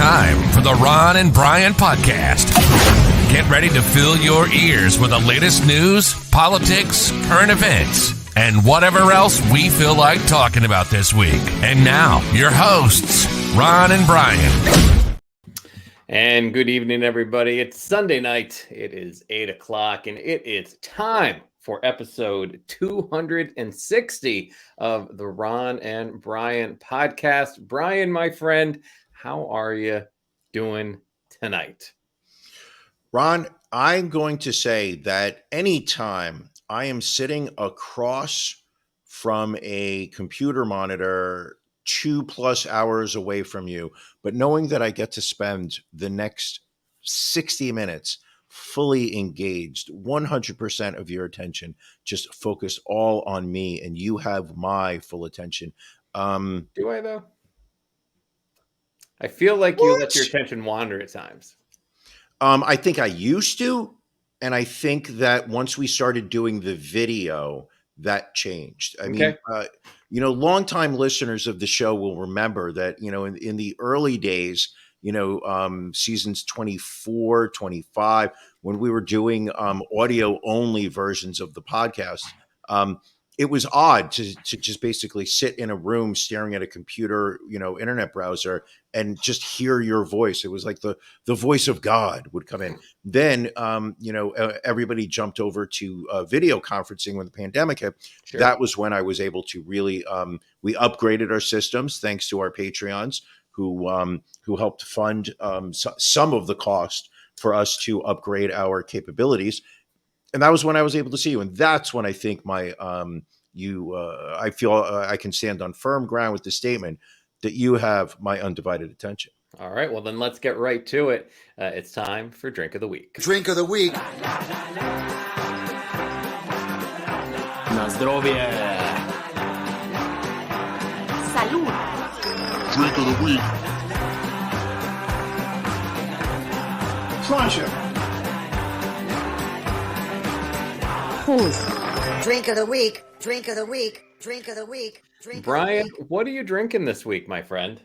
time for the Ron and Brian podcast. Get ready to fill your ears with the latest news, politics, current events, and whatever else we feel like talking about this week. And now, your hosts, Ron and Brian. And good evening, everybody. It's Sunday night. It is 8 o'clock, and it is time for episode 260 of the Ron and Brian podcast. Brian, my friend, how are you doing tonight? Ron, I'm going to say that anytime I am sitting across from a computer monitor 2+ hours away from you, but knowing that I get to spend the next 60 minutes fully engaged, 100% of your attention, just focused all on me, and you have my full attention. Do I, though? I feel like you let your attention wander at times. I think I used to, and I think that once we started doing the video, that changed. I mean, longtime listeners of the show will remember that, in the early days, seasons 24, 25, when we were doing audio only versions of the podcast, it was odd to just basically sit in a room staring at a computer, internet browser and just hear your voice. It was like the voice of God would come in. Then, everybody jumped over to video conferencing when the pandemic hit. Sure. That was when I was able to really, we upgraded our systems thanks to our Patreons who helped fund some of the cost for us to upgrade our capabilities. And that was when I was able to see you. And that's when I think I feel I can stand on firm ground with the statement that you have my undivided attention. All right. Well, then let's get right to it. It's time for Drink of the Week. Drink of the Week. Na zdrowie. Salud. Drink of the Week. Pleasure. Drink of the week. Drink of the week. Drink of the week. Brian, what are you drinking this week, my friend?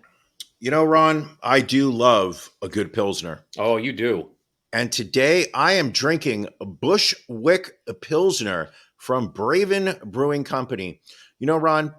Ron, I do love a good Pilsner. Oh, you do. And today I am drinking a Bushwick Pilsner from Braven Brewing Company. Ron,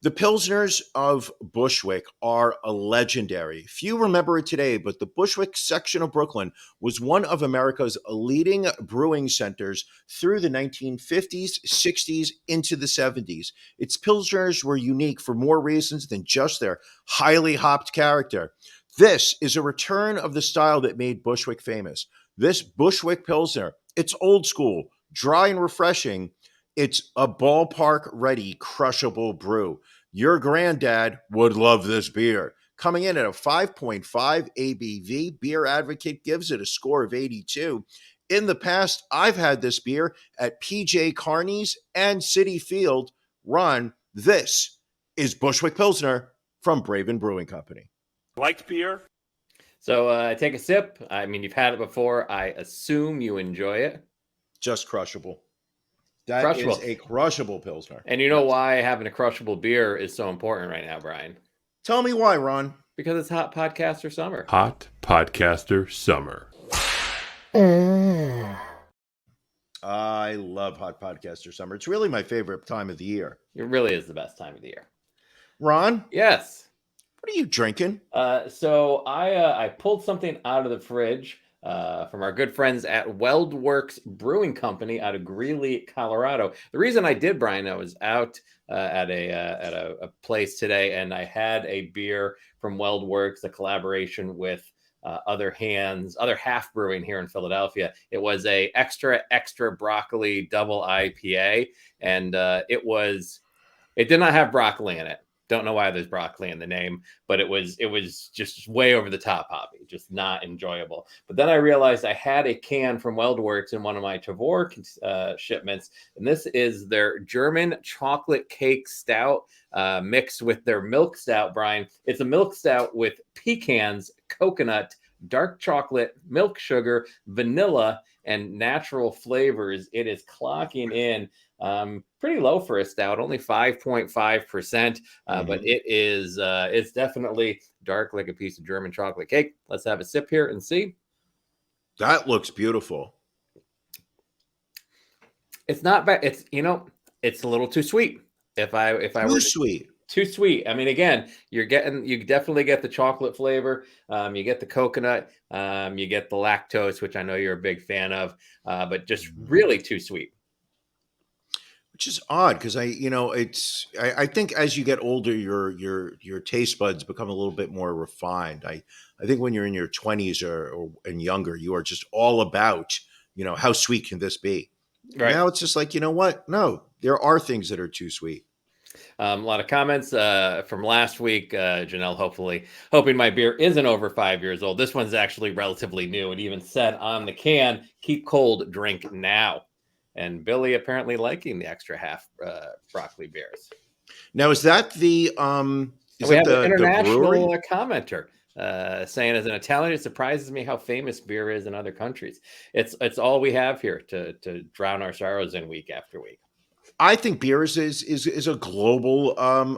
the Pilsners of Bushwick are legendary. Few remember it today, but the Bushwick section of Brooklyn was one of America's leading brewing centers through the 1950s, 60s, into the 70s. Its Pilsners were unique for more reasons than just their highly hopped character. This is a return of the style that made Bushwick famous. This Bushwick Pilsner, it's old school, dry and refreshing. It's a ballpark-ready, crushable brew. Your granddad would love this beer. Coming in at a 5.5 ABV, Beer Advocate gives it a score of 82. In the past, I've had this beer at PJ Carney's and Citi Field. Ron, this is Bushwick Pilsner from Braven Brewing Company. Liked beer? So take a sip. I mean, you've had it before. I assume you enjoy it. Just crushable. That is a crushable Pilsner. And you know why having a crushable beer is so important right now, Brian? Tell me why, Ron. Because it's Hot Podcaster Summer. Hot Podcaster Summer. I love Hot Podcaster Summer. It's really my favorite time of the year. It really is the best time of the year. Ron? Yes. What are you drinking? So I pulled something out of the fridge from our good friends at WeldWorks Brewing Company out of Greeley, Colorado. The reason I did, Brian, I was out at a place today, and I had a beer from WeldWorks, a collaboration with Other Half Brewing here in Philadelphia. It was a extra broccoli double IPA, and it did not have broccoli in it. Don't know why there's broccoli in the name, but it was just way over the top hoppy, just not enjoyable. But then I realized I had a can from WeldWorks in one of my Tavor shipments, and this is their German chocolate cake stout mixed with their milk stout, Brian. It's a milk stout with pecans, coconut, dark chocolate, milk sugar, vanilla, and natural flavors. It is clocking in pretty low for a stout, only 5.5%, but it's definitely dark like a piece of German chocolate cake. Let's have a sip here and see. That looks beautiful. It's not bad. It's a little too sweet. If I Too were sweet. too sweet. I mean, again, you definitely get the chocolate flavor. You get the coconut. You get the lactose, which I know you're a big fan of, but just really too sweet. Which is odd because I think as you get older, your taste buds become a little bit more refined. I think when you're in your 20s or and younger, you are just all about, how sweet can this be? Right. Now it's just like, you know what? No, there are things that are too sweet. A lot of comments from last week. Janelle, hoping my beer isn't over 5 years old. This one's actually relatively new. It even said on the can, "Keep cold, drink now." And Billy apparently liking the extra half broccoli beers. Now, is that the we have an international brewery? commenter saying, as an Italian, it surprises me how famous beer is in other countries. It's all we have here to drown our sorrows in week after week. I think beer is a global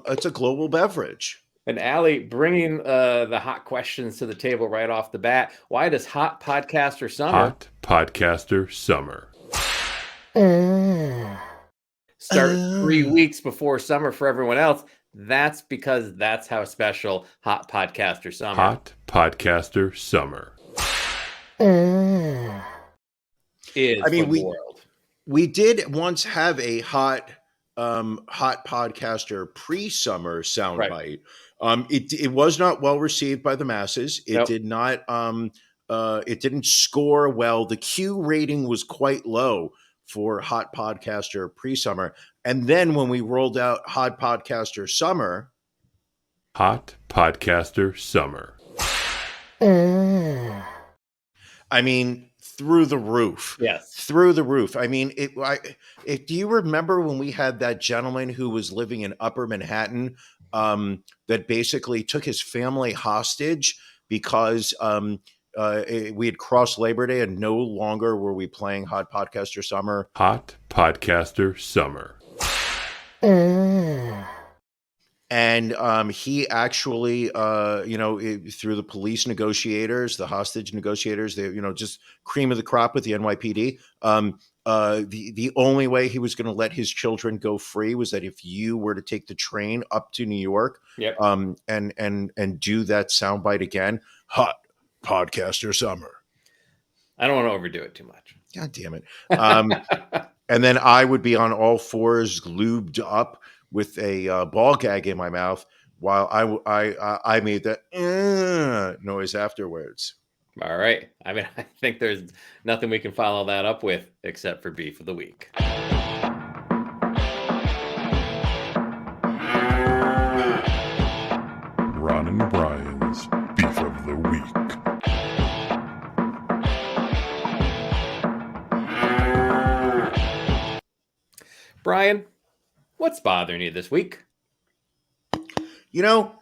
it's a global beverage. And Allie, bringing the hot questions to the table right off the bat. Why does Hot Podcaster Summer start 3 weeks before summer for everyone else? That's because that's how special Hot Podcaster Summer is. I mean, we did once have a hot podcaster pre-summer soundbite. Right. It was not well received by the masses. It did not. It didn't score well. The Q rating was quite low for Hot Podcaster pre-summer. And then when we rolled out Hot Podcaster Summer. I mean, through the roof. Yes. Through the roof. I mean, do you remember when we had that gentleman who was living in Upper Manhattan that basically took his family hostage because we had crossed Labor Day and no longer were we playing Hot Podcaster Summer? And he actually, through the police negotiators, the hostage negotiators, they, just cream of the crop with the NYPD. The only way he was going to let his children go free was that if you were to take the train up to New York, and do that soundbite again, Hot Podcaster Summer. I don't want to overdo it too much. God damn it. And then I would be on all fours, lubed up with a ball gag in my mouth while I made that noise afterwards. All right. I mean, I think there's nothing we can follow that up with except for Beef of the Week. Ron and Brian's Beef of the Week. Brian, what's bothering you this week? I'm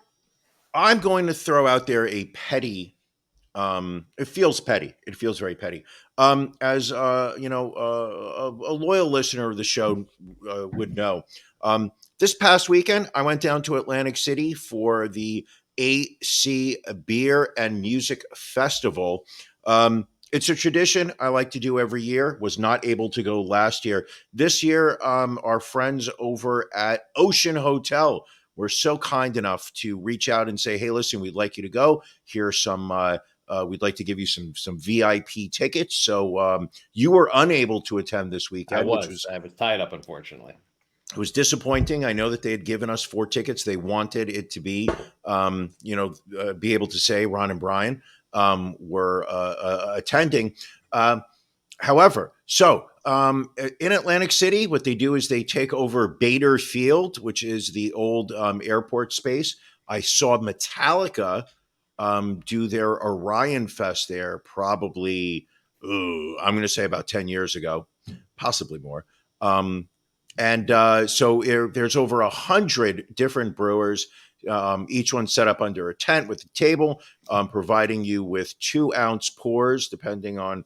going to throw out there a petty, it feels petty. It feels very petty. As a loyal listener of the show would know, this past weekend, I went down to Atlantic City for the AC Beer and Music Festival. It's a tradition I like to do every year. Was not able to go last year. This year, our friends over at Ocean Hotel were so kind enough to reach out and say, "Hey, listen, we'd like you to go. Here's some. We'd like to give you some VIP tickets." So you were unable to attend this weekend. I was tied up, unfortunately. It was disappointing. I know that they had given us 4 tickets. They wanted it to be, be able to say Ron and Brian were attending. However, in Atlantic City, what they do is they take over Bader Field, which is the old airport space. I saw Metallica do their Orion Fest there probably, I'm going to say about 10 years ago, possibly more. So there's over 100 different brewers. Each one set up under a tent with a table, providing you with 2-ounce pours, depending on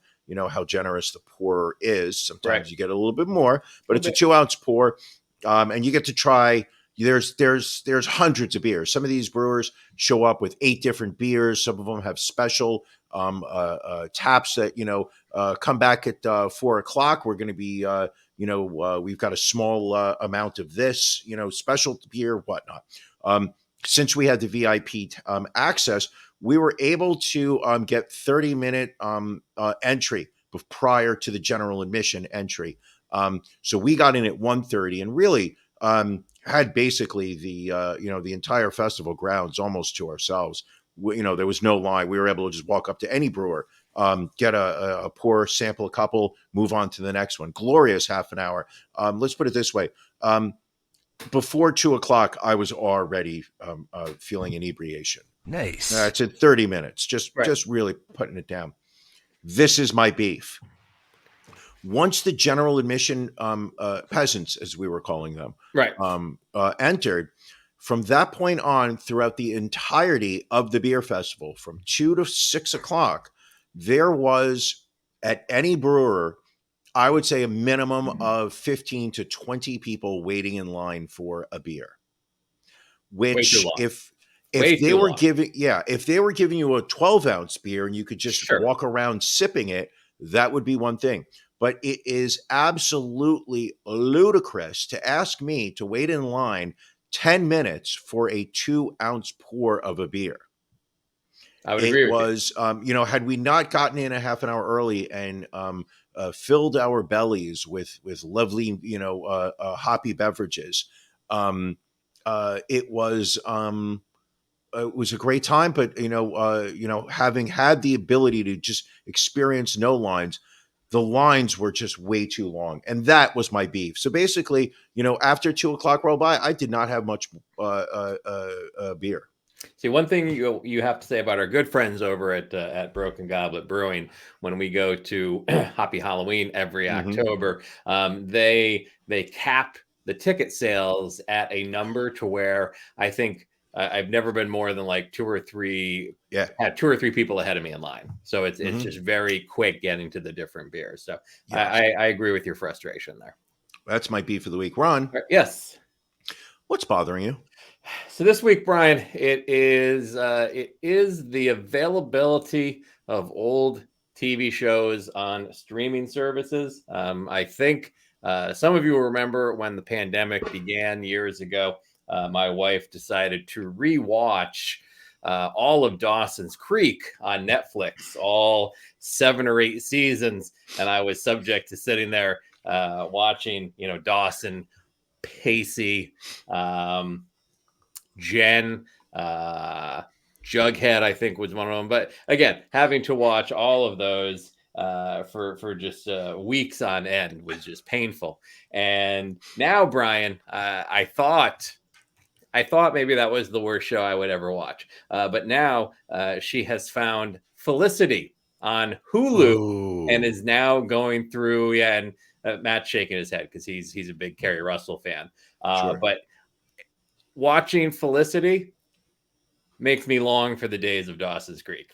how generous the pour is. Sometimes you get a little bit more, but it's a 2-ounce pour, and you get to try. There's hundreds of beers. Some of these brewers show up with 8 different beers. Some of them have special taps that come back at 4 o'clock. We're going to be we've got a small amount of this special beer, whatnot. Since we had the VIP access, we were able to get 30-minute entry prior to the general admission entry. So we got in at 1:30 and really had basically the entire festival grounds almost to ourselves. There was no line. We were able to just walk up to any brewer, get a pour, sample a couple, move on to the next one. Glorious half an hour. Let's put it this way. Before 2 o'clock, I was already feeling inebriation. Nice. It's at 30 minutes, just really putting it down. This is my beef. Once the general admission peasants, as we were calling them, entered, from that point on, throughout the entirety of the beer festival, from 2 to 6 o'clock, there was, at any brewer, I would say a minimum of 15 to 20 people waiting in line for a beer. Which, if they were giving you a 12-ounce beer and you could just walk around sipping it, that would be one thing. But it is absolutely ludicrous to ask me to wait in line 10 minutes for a 2-ounce pour of a beer. I would agree with you. Had we not gotten in a half an hour early and filled our bellies with lovely, hoppy beverages, it was a great time. But having had the ability to just experience no lines, the lines were just way too long, and that was my beef. So basically, after 2 o'clock rolled by, I did not have much beer. See, one thing you have to say about our good friends over at Broken Goblet Brewing, when we go to Hoppy Halloween every October, they cap the ticket sales at a number to where I think I've never been more than like 2 or 3. Had 2 or 3 people ahead of me in line. So it's just very quick getting to the different beers. So I agree with your frustration there. That's my beef of the week. Ron. Yes. What's bothering you? So this week, Brian, it is the availability of old TV shows on streaming services. I think some of you will remember when the pandemic began years ago. My wife decided to rewatch all of Dawson's Creek on Netflix, all 7 or 8 seasons, and I was subject to sitting there watching, Dawson, Pacey, Jen, Jughead, I think was one of them. But again, having to watch all of those for just weeks on end was just painful. And now, Brian, I thought maybe that was the worst show I would ever watch. But now she has found Felicity on Hulu and is now going through. And Matt's shaking his head because he's a big Kerry Russell fan. But watching Felicity makes me long for the days of Dawson's Creek.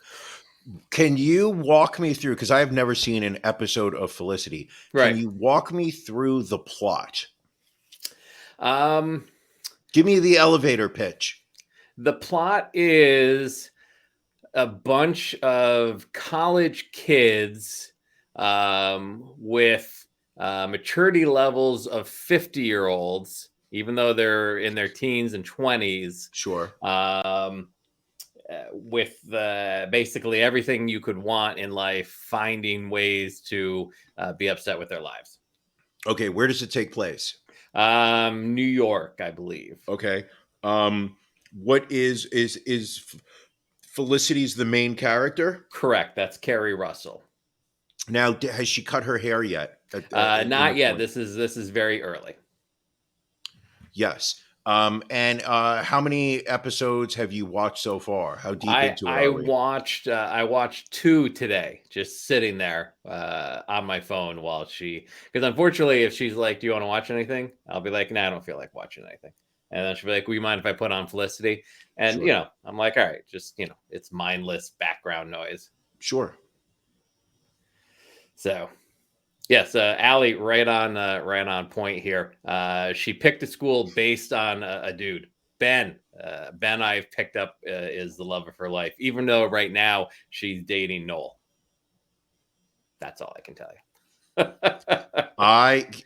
Can you walk me through, because I have never seen an episode of Felicity. Can you walk me through the plot? Give me the elevator pitch. The plot is a bunch of college kids with maturity levels of 50-year-olds, even though they're in their teens and 20s. Sure. With basically everything you could want in life, finding ways to be upset with their lives. Okay, where does it take place? New York, I believe. Okay. What is Felicity's the main character? Correct. That's Kerry Russell. Now, has she cut her hair yet? Not yet. This is very early. Yes. And how many episodes have you watched so far? How deep into it are we? I watched 2 today, just sitting there on my phone while because unfortunately, if she's like, "Do you want to watch anything?" I'll be like, "No, I don't feel like watching anything." And then she'll be like, "Will you mind if I put on Felicity?" And Sure. I'm like, "All right, just it's mindless background noise." Sure. So yes, Allie, right on point here. She picked a school based on a dude, Ben. Ben, I've picked up is the love of her life, even though right now she's dating Noel. That's all I can tell you.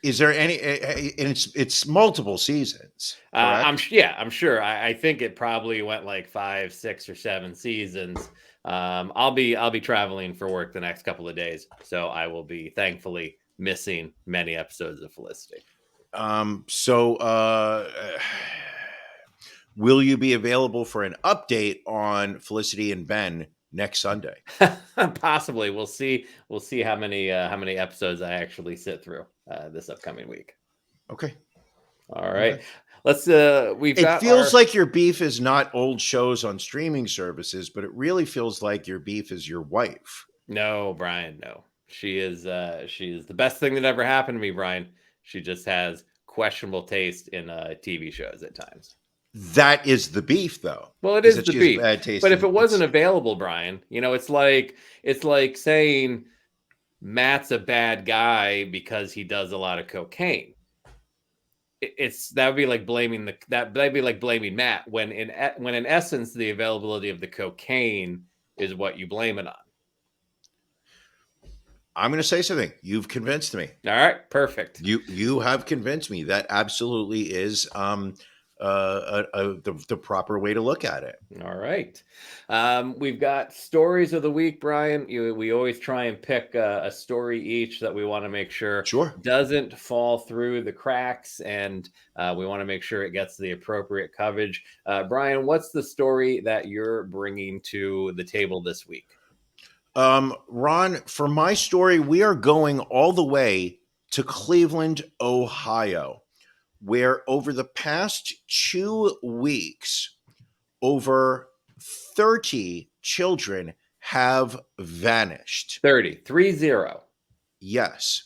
Is there any? And it's multiple seasons, correct? I'm sure. I think it probably went like 5, 6, or 7 seasons. I'll be traveling for work the next couple of days, so I will be thankfully missing many episodes of Felicity. So, will you be available for an update on Felicity and Ben next Sunday? Possibly, we'll see. We'll see how many episodes I actually sit through this upcoming week. Okay. All right, Okay. let's. We've It got feels like your beef is not old shows on streaming services, but it really feels like your beef is your wife. No, Brian. No, she is the best thing that ever happened to me, Brian. She just has questionable taste in TV shows at times. That is the beef, though. Well, it Is is that the she has beef. bad taste? But if In it wasn't available, Brian, it's like saying Matt's a bad guy because he does a lot of cocaine. It's that would be like blaming that'd be like blaming Matt when in essence the availability of the cocaine is what you blame it on. I'm going to say something. You've convinced me. All right, perfect. You have convinced me. That absolutely is the proper way to look at it. All right. We've got stories of the week, Brian. We always try and pick a story each that we want to make sure Sure. doesn't fall through the cracks, and we want to make sure it gets the appropriate coverage. Brian, what's the story that you're bringing to the table this week? Ron, for my story, we are going all the way to Cleveland, Ohio, where over the past 2 weeks, over 30 children have vanished. 30. Yes.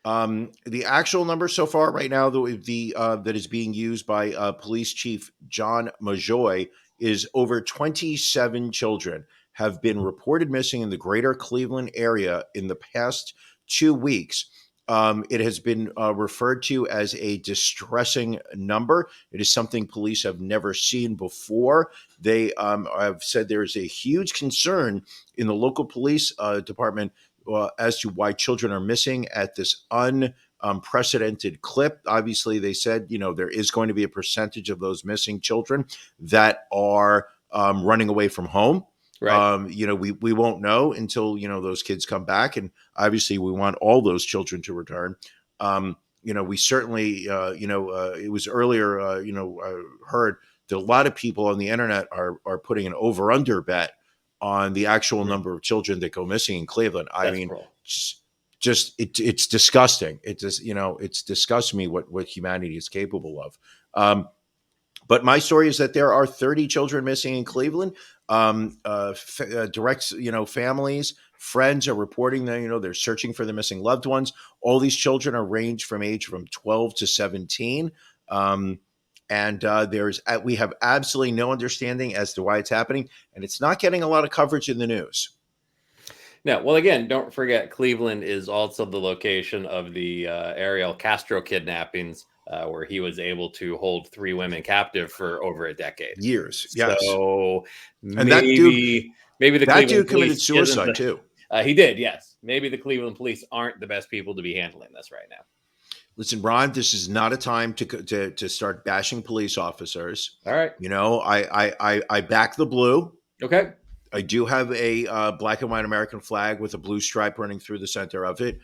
The actual number so far right now that is being used by Police Chief John Majoy is over 27 children have been reported missing in the greater Cleveland area in the past 2 weeks. It has been referred to as a distressing number. It is something police have never seen before. They have said there is a huge concern in the local police department as to why children are missing at this unprecedented clip. Obviously, they said, there is going to be a percentage of those missing children that are running away from home. Right. We won't know until, those kids come back. And obviously we want all those children to return. We certainly, it was earlier, heard that a lot of people on the internet are putting an over under bet on the actual number of children that go missing in Cleveland. I That's mean, cruel. it's disgusting. It just, it's disgusts me what humanity is capable of. But my story is that there are 30 children missing in Cleveland. Direct, families, friends are reporting that, they're searching for the missing loved ones. All these children are ranged from 12 to 17. We have absolutely no understanding as to why it's happening, and it's not getting a lot of coverage in the news. No, well, again, don't forget Cleveland is also the location of the Ariel Castro kidnappings, where he was able to hold 3 women captive for over a decade. Years, yes. So And maybe the that Cleveland dude committed police suicide too. He did, yes. Maybe the Cleveland police aren't the best people to be handling this right now. Listen, Ron, this is not a time to start bashing police officers. All right. I back the blue. Okay. I do have a black and white American flag with a blue stripe running through the center of it,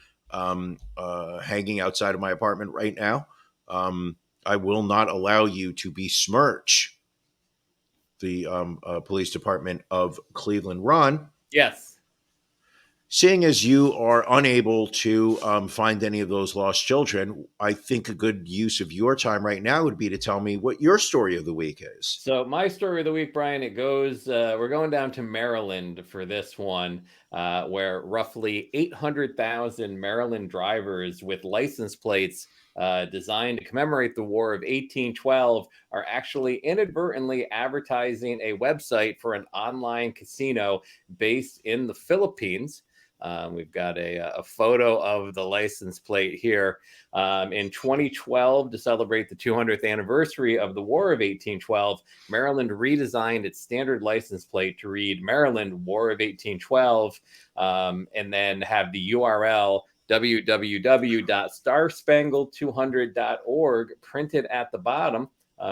hanging outside of my apartment right now. I will not allow you to besmirch the police department of Cleveland. Ron. Yes. Seeing as you are unable to find any of those lost children, I think a good use of your time right now would be to tell me what your story of the week is. So my story of the week, Brian, it goes, we're going down to Maryland for this one. where roughly 800,000 Maryland drivers with license plates designed to commemorate the War of 1812 are actually inadvertently advertising a website for an online casino based in the Philippines. We've got a photo of the license plate here. In 2012, to celebrate the 200th anniversary of the War of 1812, Maryland redesigned its standard license plate to read Maryland War of 1812, and then have the URL www.starspangled200.org printed at the bottom.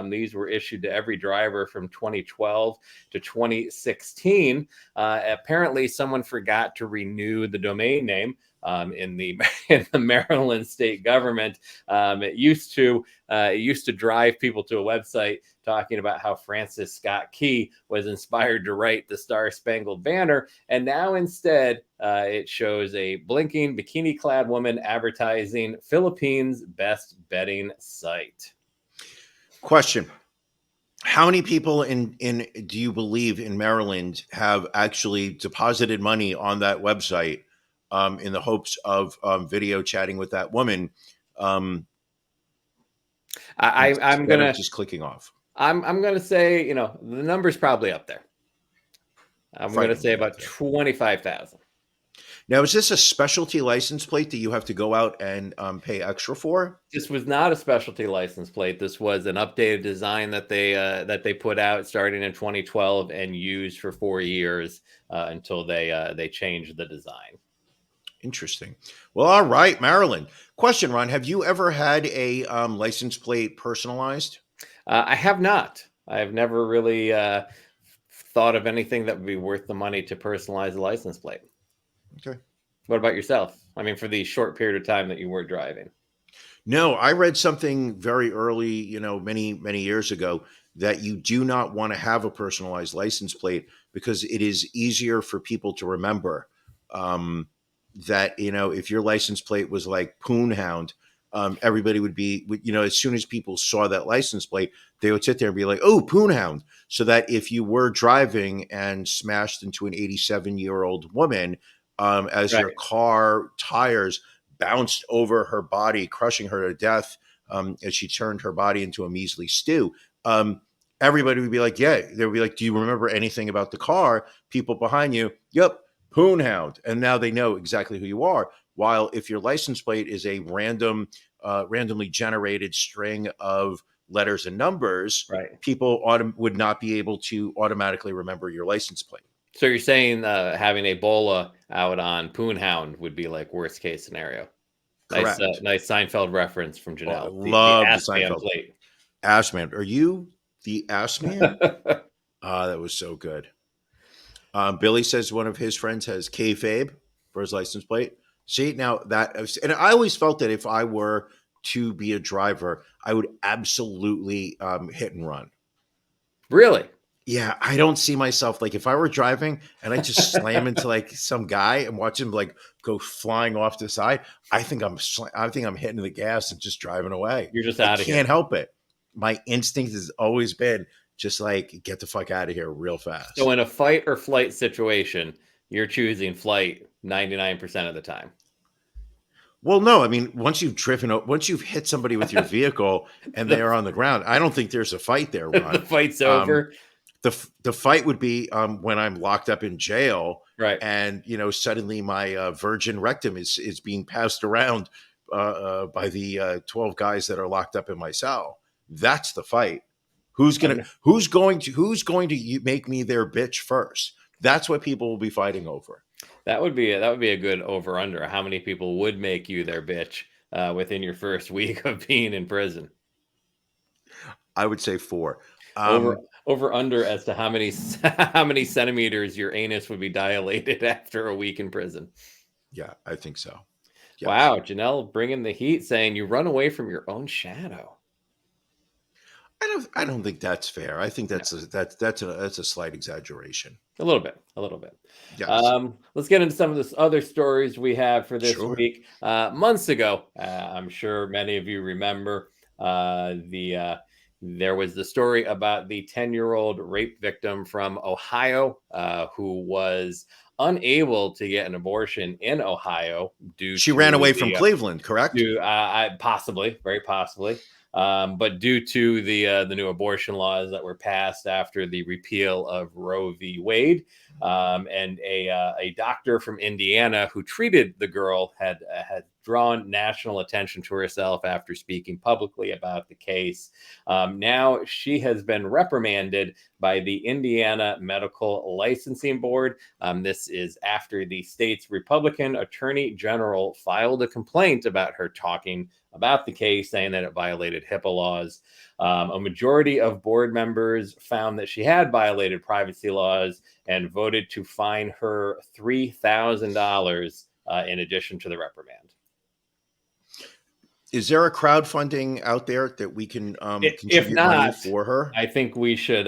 These were issued to every driver from 2012 to 2016. Apparently, someone forgot to renew the domain name in the Maryland state government. It used to drive people to a website talking about how Francis Scott Key was inspired to write the Star Spangled Banner, and now instead it shows a blinking bikini-clad woman advertising Philippines' best betting site. Question: how many people in do you believe in Maryland have actually deposited money on that website in the hopes of video chatting with that woman? I'm Instead gonna of just clicking off. I'm gonna say, the number's probably up there. I'm gonna say Frighteningly up about there. 25,000. Now, is this a specialty license plate that you have to go out and pay extra for? This was not a specialty license plate. This was an updated design that they put out starting in 2012 and used for 4 years until they changed the design. Interesting. Well, all right, Maryland. Question, Ron: have you ever had a license plate personalized? I have not. I have never really thought of anything that would be worth the money to personalize a license plate. Okay. What about yourself? I mean, for the short period of time that you were driving. No, I read something very early, many years ago, that you do not want to have a personalized license plate because it is easier for people to remember. That, if your license plate was like Poonhound, everybody would be, as soon as people saw that license plate, they would sit there and be like, oh, Poonhound. So that if you were driving and smashed into an 87-year-old woman, as Right. your car tires bounced over her body, crushing her to death as she turned her body into a measly stew. Everybody would be like, yeah, they would be like, do you remember anything about the car? People behind you, yep, Poonhound. And now they know exactly who you are. While if your license plate is a randomly generated string of letters and numbers, Right. people would not be able to automatically remember your license plate. So you're saying having Ebola out on Poonhound would be like worst case scenario. Nice, Correct. nice Seinfeld reference from I Janelle. The love the ass man Seinfeld. plate. Ass Man. Are you the ass man? That was so good. Billy says one of his friends has kayfabe for his license plate. See, now and I always felt that if I were to be a driver, I would absolutely hit and run. Really? Yeah, I don't see myself like if I were driving and I just slam into like some guy and watch him like go flying off to the side. I think I'm hitting the gas and just driving away. You're just I out of here. can't help it. My instinct has always been just like get the fuck out of here real fast. So in a fight or flight situation, you're choosing flight 99% of the time. Well, no, I mean, once you've hit somebody with your vehicle and they are on the ground, I don't think there's a fight there, Ron. The fight's over. The fight would be when I'm locked up in jail, Right. and suddenly my virgin rectum is being passed around by the 12 guys that are locked up in my cell. That's the fight. Who's going to make me their bitch first? That's what people will be fighting over. That would be a good over under. How many people would make you their bitch within your first week of being in prison? I would say 4. Over under as to how many centimeters your anus would be dilated after a week in prison. Yeah, I think so. Yes. Wow, Janelle bringing the heat, saying you run away from your own shadow. I don't think that's fair. I think that's a slight exaggeration. A little bit. Yes. Let's get into some of the other stories we have for this Sure. week. Months ago, I'm sure many of you remember there was the story about the 10-year-old rape victim from Ohio who was unable to get an abortion in Ohio due She to ran away from the Cleveland, correct? possibly, very possibly. But due to the new abortion laws that were passed after the repeal of Roe v. Wade, and a doctor from Indiana who treated the girl had drawn national attention to herself after speaking publicly about the case. Now she has been reprimanded by the Indiana Medical Licensing Board. This is after the state's Republican Attorney General filed a complaint about her talking about the case, saying that it violated HIPAA laws. A majority of board members found that she had violated privacy laws and voted to fine her $3,000 in addition to the reprimand. Is there a crowdfunding out there that we can If contribute money not, for her? I think we should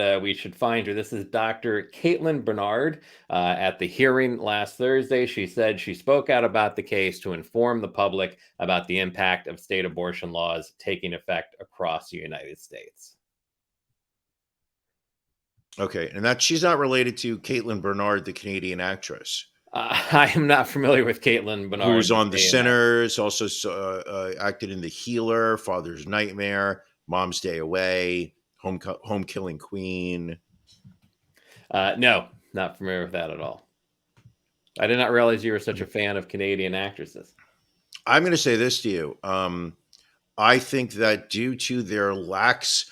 find her. This is Dr. Caitlin Bernard. At the hearing last Thursday, she said she spoke out about the case to inform the public about the impact of state abortion laws taking effect across the United States. Okay, and that she's not related to Caitlin Bernard, the Canadian actress, I am not familiar with Caitlin Bernard. who's on The Sinners, also acted in The Healer, Father's Nightmare, Mom's Day Away, Home Killing Queen. No, not familiar with that at all. I did not realize you were such a fan of Canadian actresses. I'm going to say this to you. I think that due to their lax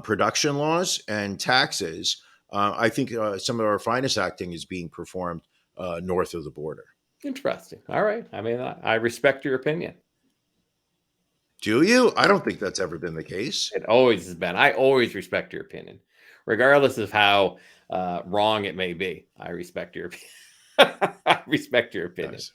production laws and taxes, I think some of our finest acting is being performed north of the border. Interesting. All right. I mean, I respect your opinion. Do you? I don't think that's ever been the case. It always has been. I always respect your opinion, regardless of how wrong it may be. I respect your opinion. I respect your opinion. Nice.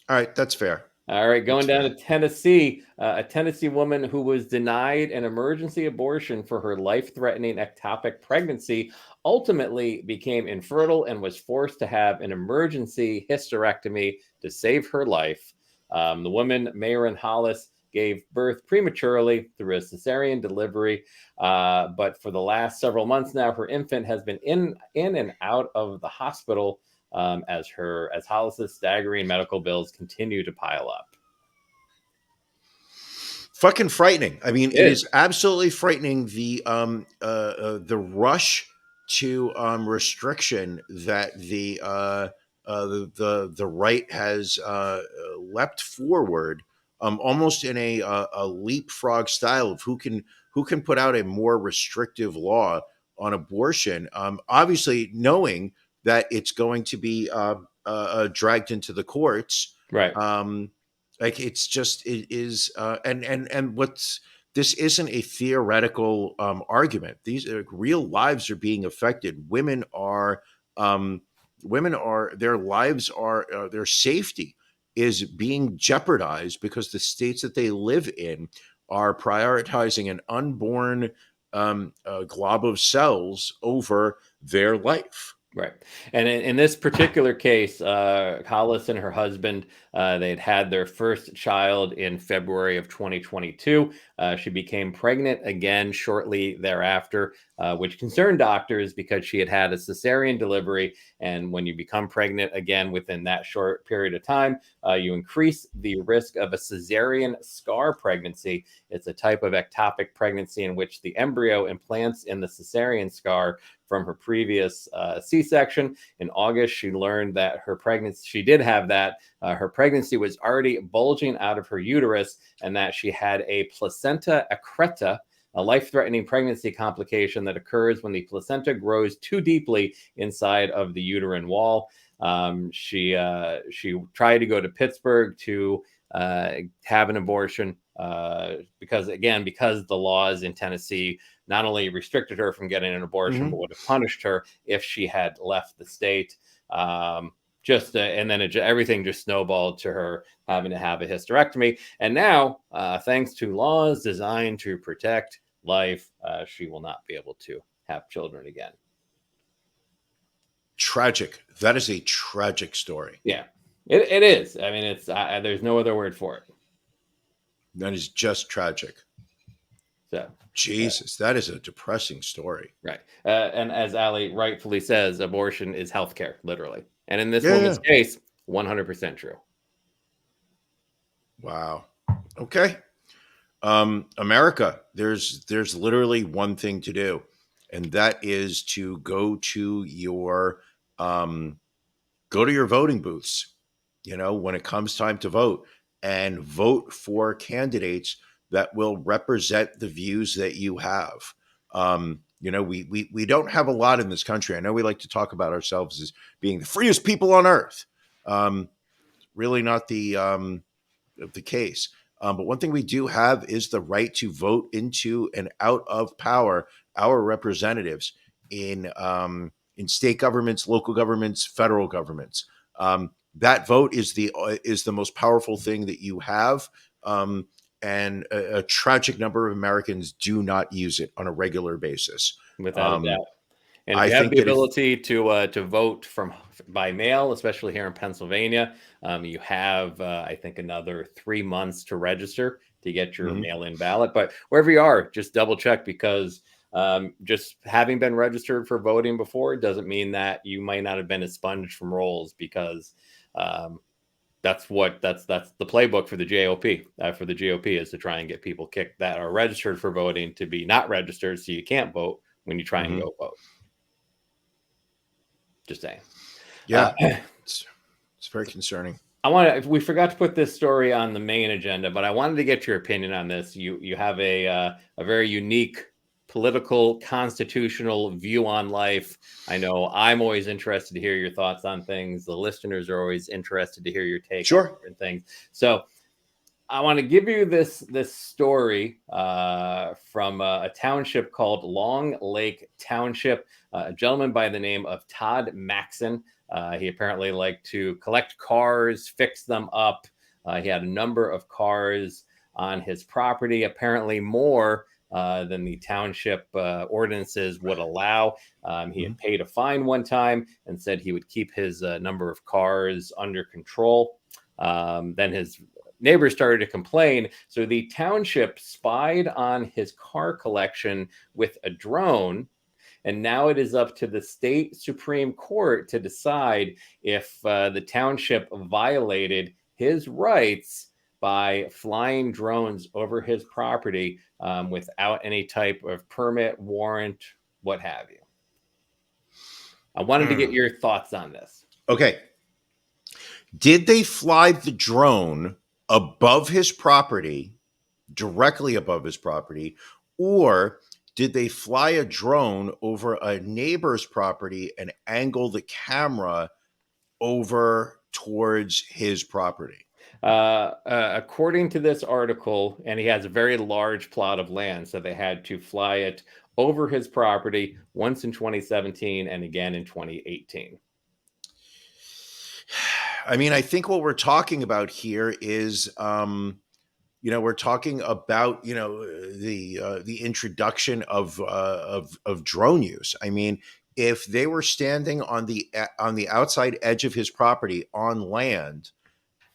All right, that's fair. All right, going down to Tennessee, a Tennessee woman who was denied an emergency abortion for her life-threatening ectopic pregnancy ultimately became infertile and was forced to have an emergency hysterectomy to save her life. The woman, Mayron Hollis, gave birth prematurely through a cesarean delivery, but for the last several months now, her infant has been in and out of the hospital as Hollis's staggering medical bills continue to pile up. Fucking frightening. I mean, it is absolutely frightening. The rush to restriction that the right has leapt forward, almost in a leapfrog style of who can put out a more restrictive law on abortion. Obviously, knowing that it's going to be dragged into the courts, right? Like it is, and what's this isn't a theoretical argument. These real lives are being affected. Women are their lives are their safety is being jeopardized because the states that they live in are prioritizing an unborn glob of cells over their life. Right. And in this particular case, Hollis and her husband, they'd had their first child in February of 2022. She became pregnant again shortly thereafter, which concerned doctors because she had had a cesarean delivery. And when you become pregnant again within that short period of time, you increase the risk of a cesarean scar pregnancy. It's a type of ectopic pregnancy in which the embryo implants in the cesarean scar from her previous C-section. In August, she learned that her pregnancy, she did have that. Her pregnancy was already bulging out of her uterus and that she had a placenta accreta, a life-threatening pregnancy complication that occurs when the placenta grows too deeply inside of the uterine wall. She tried to go to Pittsburgh to have an abortion because the laws in Tennessee not only restricted her from getting an abortion, but would have punished her if she had left the state. And then everything just snowballed to her having to have a hysterectomy. And now, thanks to laws designed to protect life, she will not be able to have children again. Tragic. That is a tragic story. Yeah, it is. I mean, it's there's no other word for it. That is just tragic. So Jesus, that is a depressing story. Right. And as Ali rightfully says, abortion is healthcare, literally. And in this Yeah, woman's yeah. case, 100% true. Wow. Okay. America, there's literally one thing to do, and that is to um, go to your voting booths. When it comes time to vote, and vote for candidates that will represent the views that you have. We don't have a lot in this country. I know we like to talk about ourselves as being the freest people on earth. Really not the case. But one thing we do have is the right to vote into and out of power our representatives in state governments, local governments, federal governments. That vote is the most powerful thing that you have, and a tragic number of Americans do not use it on a regular basis. Without a Um, doubt. And if I you have think the that if ability to vote by mail, especially here in Pennsylvania, you have I think another 3 months to register to get your Mhm. mail-in ballot. But wherever you are, just double check, because just having been registered for voting before doesn't mean that you might not have been expunged from rolls, because um, that's the playbook for the GOP. For the GOP is to try and get people kicked that are registered for voting to be not registered, so you can't vote when you try and Mhm. go vote. Just saying. Uh, Yeah, it's very concerning. we forgot to put this story on the main agenda, but I wanted to get your opinion on this. You have a very unique political, constitutional view on life. I know I'm always interested to hear your thoughts on things. The listeners are always interested to hear your take on Sure. different things. So I want to give you this story from a township called Long Lake Township. A gentleman by the name of Todd Maxon. He apparently liked to collect cars, fix them up. He had a number of cars on his property, apparently more than the township ordinances would allow. He Mhm. had paid a fine one time and said he would keep his number of cars under control. Then his neighbors started to complain. So the township spied on his car collection with a drone. And now it is up to the state Supreme Court to decide if the township violated his rights by flying drones over his property without any type of permit, warrant, what have you. I wanted to get Mm. your thoughts on this. Okay. Did they fly the drone above his property, directly above his property, or did they fly a drone over a neighbor's property and angle the camera over towards his property? According to this article, and he has a very large plot of land, so they had to fly it over his property once in 2017 and again in 2018. I mean, I think what we're talking about here is, we're talking about, the introduction of drone use. I mean, if they were standing on the outside edge of his property on land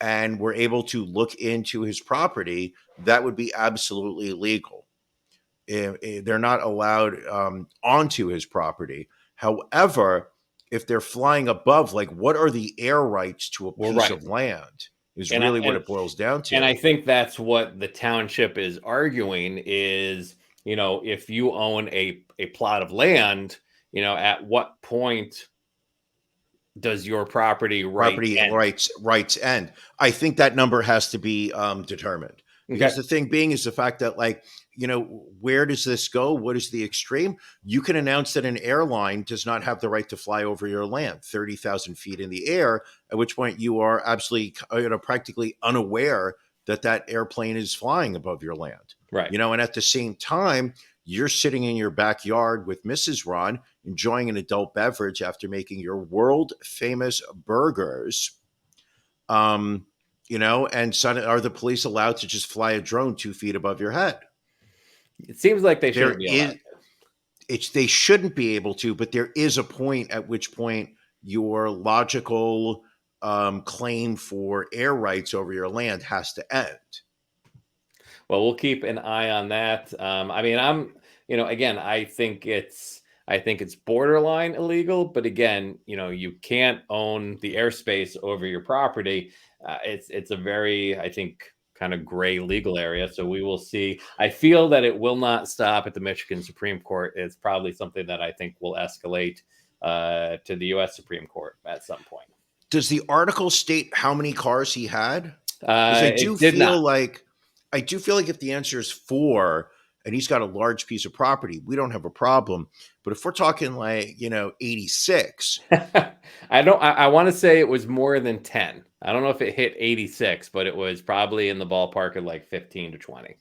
and were able to look into his property, that would be absolutely illegal. They're not allowed onto his property. However, if they're flying above, like, what are the air rights to a Well, piece right. of land is And I, really what and it boils down and I to. think that's what the township is arguing is, if you own a plot of land, at what point does your property right Property end? rights end. I think that number has to be determined, because Okay. the thing being is the fact that, like, where does this go? What is the extreme? You can announce that an airline does not have the right to fly over your land 30,000 feet in the air, at which point you are absolutely, practically unaware that that airplane is flying above your land. Right. And at the same time, you're sitting in your backyard with Mrs. Ron, enjoying an adult beverage after making your world famous burgers. Um, and are the police allowed to just fly a drone 2 feet above your head? It seems like they There shouldn't be allowed is, they shouldn't be able to, but there is a point at which point your logical claim for air rights over your land has to end. Well, we'll keep an eye on that. I mean, again, I think it's I think it's borderline illegal, but again, you can't own the airspace over your property. It's a very, I think, kind of gray legal area. So we will see. I feel that it will not stop at the Michigan Supreme Court. It's probably something that I think will escalate to the U.S. Supreme Court at some point. Does the article state how many cars he had? Because It did not. I do feel like if the answer is 4 and he's got a large piece of property, we don't have a problem. But if we're talking 86, I want to say it was more than 10. I don't know if it hit 86, but it was probably in the ballpark of like 15 to 20.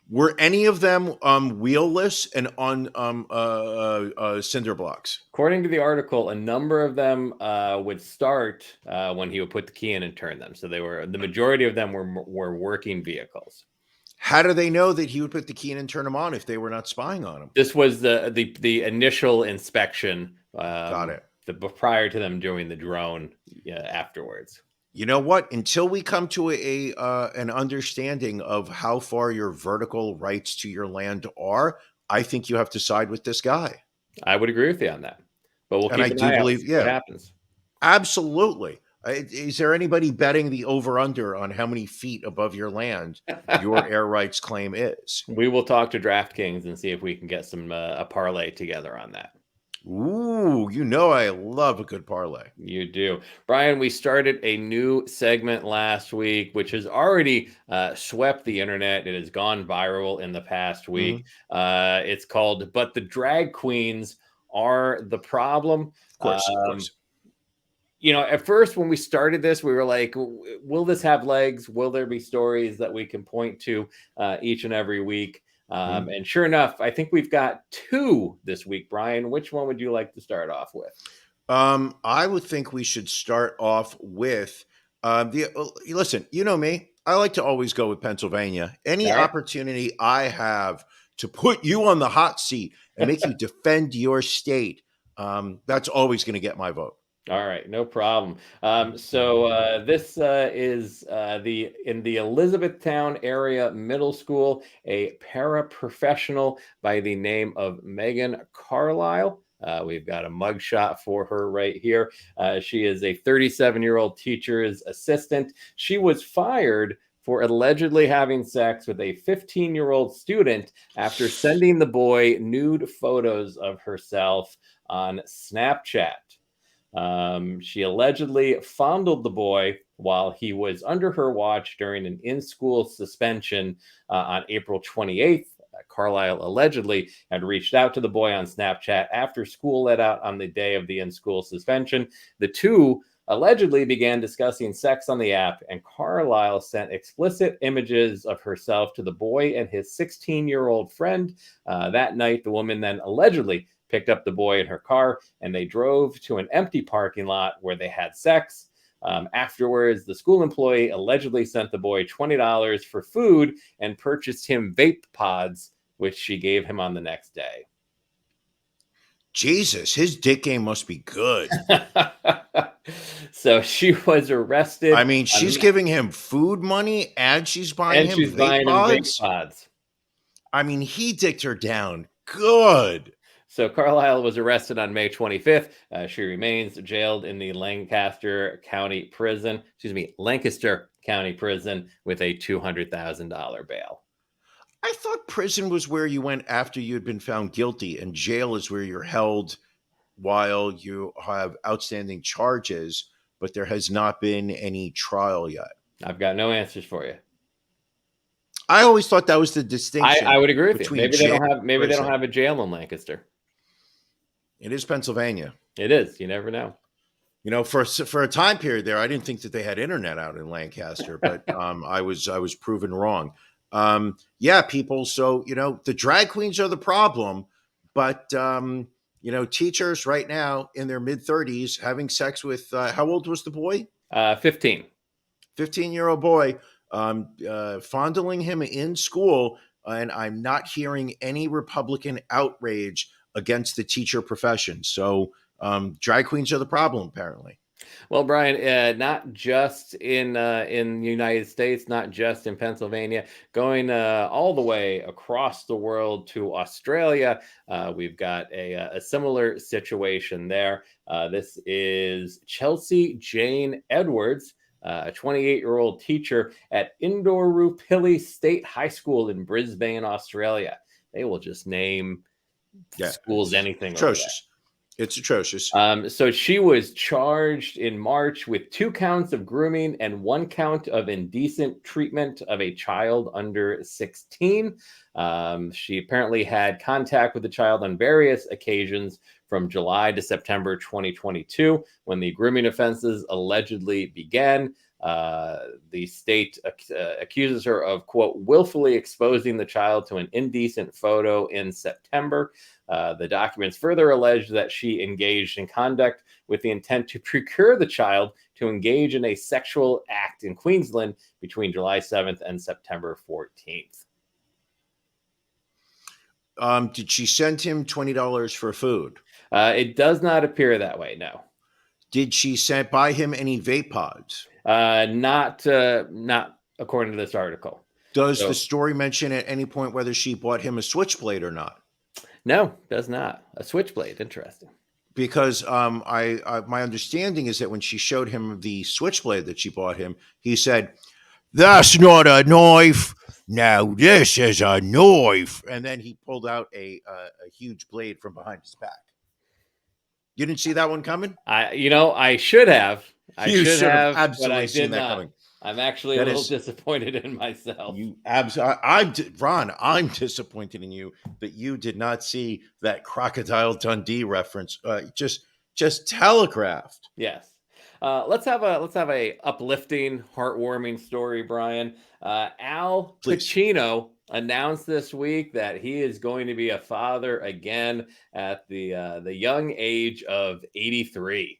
were any of them wheelless and on cinder blocks? According to the article, a number of them would start when he would put the key in and turn them. So the majority of them were working vehicles. How do they know that he would put the key in and turn them on if they were not spying on him? This was the initial inspection. Got it. Prior to them doing the drone afterwards. You know what? Until we come to an understanding of how far your vertical rights to your land are, I think you have to side with this guy. I would agree with you on that. But we'll keep an eye out what happens. Absolutely. Is there anybody betting the over-under on how many feet above your land your air rights claim is? We will talk to DraftKings and see if we can get a parlay together on that. Ooh, I love a good parlay. You do. Brian, we started a new segment last week, which has already swept the internet. It has gone viral in the past week. Mm-hmm. It's called But the Drag Queens Are the Problem. Of course. At first when we started this, we were like, will this have legs? Will there be stories that we can point to each and every week? And sure enough, I think we've got 2 this week. Brian, which one would you like to start off with? I would think we should start off with listen, you know me, I like to always go with Pennsylvania. Any opportunity I have to put you on the hot seat and make you defend your state, that's always going to get my vote. All right, no problem. So this is in the Elizabethtown area middle school, a paraprofessional by the name of Megan Carlisle. We've got a mugshot for her right here. She is a 37-year-old teacher's assistant. She was fired for allegedly having sex with a 15-year-old student after sending the boy nude photos of herself on Snapchat. She allegedly fondled the boy while he was under her watch during an in-school suspension on April 28th. Carlisle allegedly had reached out to the boy on Snapchat after school let out on the day of the in-school suspension. The two allegedly began discussing sex on the app, and Carlisle sent explicit images of herself to the boy and his 16-year-old friend. That night, the woman then allegedly picked up the boy in her car, and they drove to an empty parking lot where they had sex. Afterwards, the school employee allegedly sent the boy $20 for food and purchased him vape pods, which she gave him on the next day. Jesus, his dick game must be good. So she was arrested. I mean, she's giving him food money and she's buying him vape pods. I mean, he dicked her down good. So Carlisle was arrested on May 25th. She remains jailed in the Lancaster County Prison with a $200,000 bail. I thought prison was where you went after you had been found guilty, and jail is where you're held while you have outstanding charges, but there has not been any trial yet. I've got no answers for you. I always thought that was the distinction. I would agree with you. Maybe they don't have a jail in Lancaster. It is Pennsylvania. It is. You never know. For a time period there, I didn't think that they had internet out in Lancaster, but I was proven wrong. People. So the drag queens are the problem, but teachers right now in their mid-30s having sex with how old was the boy? 15. 15-year-old boy, fondling him in school, and I'm not hearing any Republican outrage against the teacher profession. So drag queens are the problem, apparently. Well, Brian, not just in the United States, not just in Pennsylvania, going all the way across the world to Australia. We've got a similar situation there. This is Chelsea Jane Edwards, a 28-year-old teacher at Indooroopilly State High School in Brisbane, Australia. They will just name schools anything over there. Atrocious. It's atrocious. So she was charged in March with 2 counts of grooming and 1 count of indecent treatment of a child under 16. She apparently had contact with the child on various occasions from July to September 2022, when the grooming offenses allegedly began. The state accuses her of, quote, willfully exposing the child to an indecent photo in September. The documents further allege that she engaged in conduct with the intent to procure the child to engage in a sexual act in Queensland between July 7th and September 14th. Did she send him $20 for food? It does not appear that way, no. Did she buy him any vape pods? Not according to this article. Does the story mention at any point whether she bought him a switchblade or not? No, does not. A switchblade. Interesting. Because my understanding is that when she showed him the switchblade that she bought him, he said, "That's not a knife. Now this is a knife." And then he pulled out a huge blade from behind his back. You didn't see that one coming? I should have. You should have but absolutely I seen did that not. coming. I'm actually a little disappointed in myself. Ron, I'm disappointed in you that you did not see that Crocodile Dundee reference. Just telegraphed. Yes. Let's have a uplifting, heartwarming story, Brian. Al Pacino announced this week that he is going to be a father again at the young age of 83.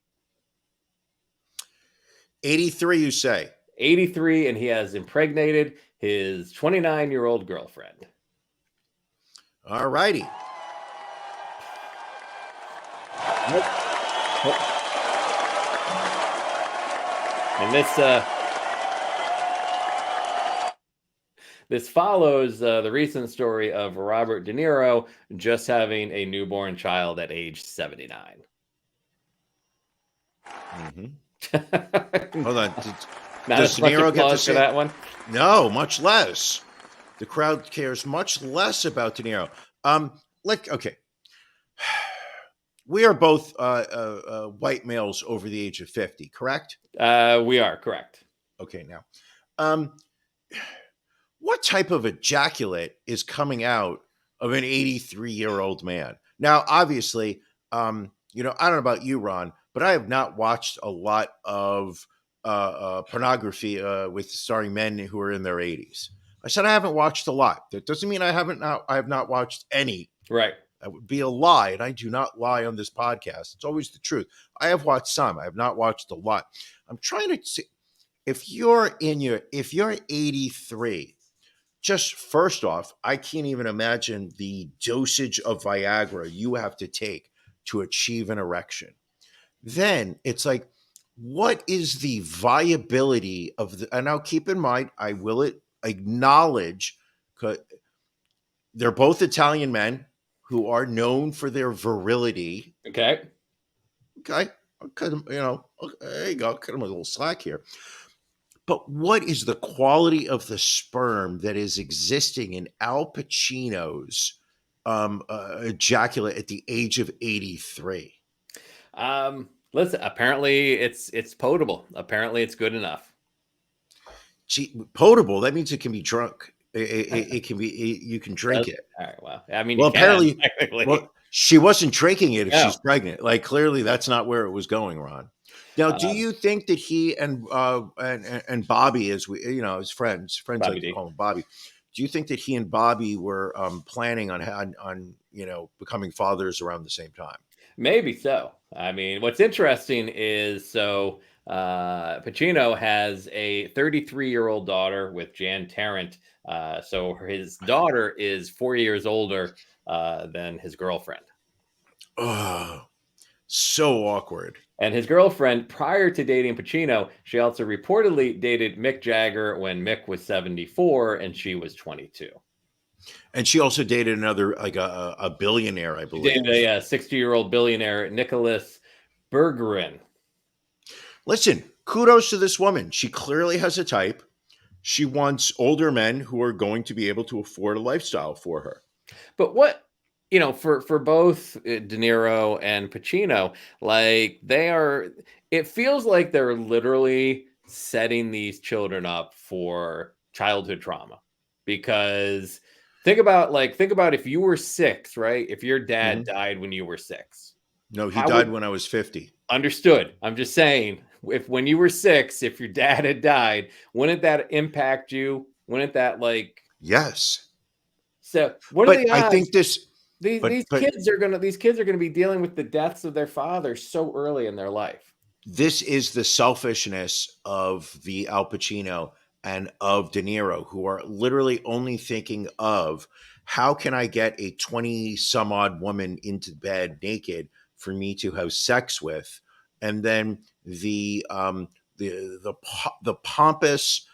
83, you say? 83, and he has impregnated his 29-year-old girlfriend. All righty. And this follows the recent story of Robert De Niro just having a newborn child at age 79. Mm-hmm. Hold on. Does De Niro get to say that one? No, much less. The crowd cares much less about De Niro. Okay. We are both white males over the age of 50, correct? We are, correct. Okay, now, what type of ejaculate is coming out of an 83-year-old man? Now, obviously, I don't know about you, Ron, but I have not watched a lot of pornography with starring men who are in their 80s. I said I haven't watched a lot. That doesn't mean I have not watched any. Right. That would be a lie, and I do not lie on this podcast. It's always the truth. I have watched some. I have not watched a lot. I'm trying to see if you're 83. Just first off, I can't even imagine the dosage of Viagra you have to take to achieve an erection. Then it's like, what is the viability of the? And now keep in mind, I will acknowledge they're both Italian men who are known for their virility. Okay. I'll cut them, there you go. Cut them a little slack here. But what is the quality of the sperm that is existing in Al Pacino's ejaculate at the age of 83? Listen, apparently it's potable. Apparently it's good enough. Potable, that means it can be drunk. It can be, you can drink it. All right. Well, I mean, apparently, she wasn't drinking it if she's pregnant. Like, clearly that's not where it was going, Ron. Now, do you think that he and Bobby, as we, as friends like to call him Bobby, do you think that he and Bobby were planning on becoming fathers around the same time? Maybe so. I mean, what's interesting is Pacino has a 33-year-old daughter with Jan Tarrant. So his daughter is 4 years older than his girlfriend. Oh, So awkward. And his girlfriend, prior to dating Pacino, she also reportedly dated Mick Jagger when Mick was 74 and she was 22. And she also dated another, like a billionaire, I She believe. dated a 60-year-old billionaire, Nicholas Bergeron. Listen, kudos to this woman. She clearly has a type. She wants older men who are going to be able to afford a lifestyle for her. But what, for both De Niro and Pacino, like it feels like they're literally setting these children up for childhood trauma. Because think about if you were 6, right? If your dad died when you were 6. No, he died when I was 50. Understood. I'm just saying, if when you were 6, if your dad had died, wouldn't that impact you? Wouldn't that Yes. So what are the odds? I think these kids are gonna be dealing with the deaths of their fathers so early in their life. This is the selfishness of the Al Pacino and of De Niro, who are literally only thinking of how can I get a 20 some odd woman into bed naked for me to have sex with, and then the pompous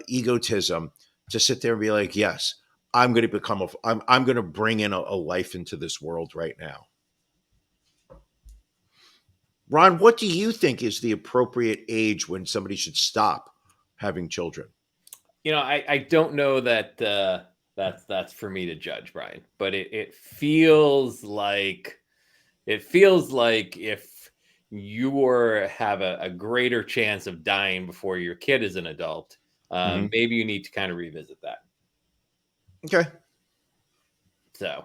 egotism to sit there and be like, yes, I'm going to I'm going to bring in a life into this world right now. Ron, what do you think is the appropriate age when somebody should stop having children? I don't know that that's for me to judge, Brian, but it feels like if you have a greater chance of dying before your kid is an adult, maybe you need to kind of revisit that. Okay. So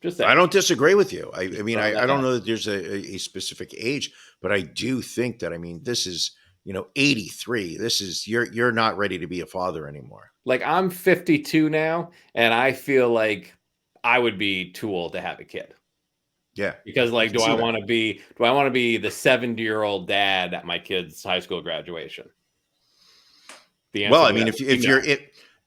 just saying. I don't disagree with you. I mean, I don't know that there's a specific age, but I do think that, this is, 83. This is, you're not ready to be a father anymore. Like, I'm 52 now, and I feel like I would be too old to have a kid. Yeah. Because do I want to be the 70-year-old dad at my kid's high school graduation? Well,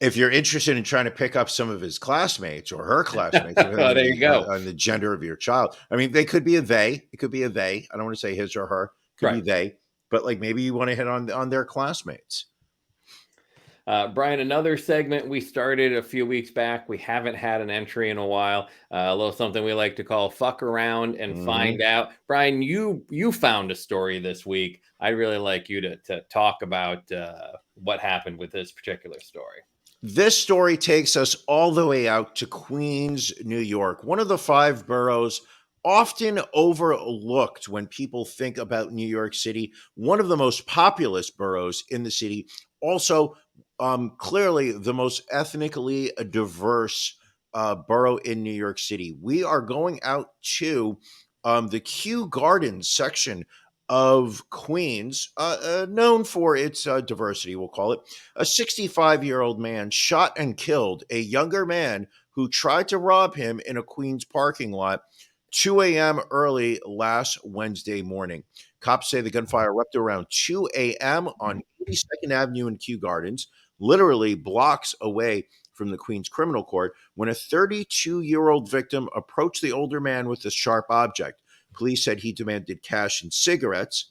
if you're interested in trying to pick up some of his classmates or her classmates, there you go. On the gender of your child. They could be a they. It could be a they. I don't want to say his or her. It could be they. But maybe you want to hit on their classmates. Brian, another segment we started a few weeks back. We haven't had an entry in a while. A little something we like to call "fuck around and find out." Brian, you found a story this week. I'd really like you to talk about what happened with this particular story. This story takes us all the way out to Queens, New York, one of the 5 boroughs often overlooked when people think about New York City, one of the most populous boroughs in the city, also clearly the most ethnically diverse borough in New York City. We are going out to the Kew Gardens section of Queens, known for its diversity, we'll call it. A 65-year-old man shot and killed a younger man who tried to rob him in a Queens parking lot 2 a.m. early last Wednesday morning. Cops say the gunfire erupted around 2 a.m. on 82nd Avenue in Kew Gardens, literally blocks away from the Queens Criminal Court, when a 32-year-old victim approached the older man with a sharp object. Police said he demanded cash and cigarettes,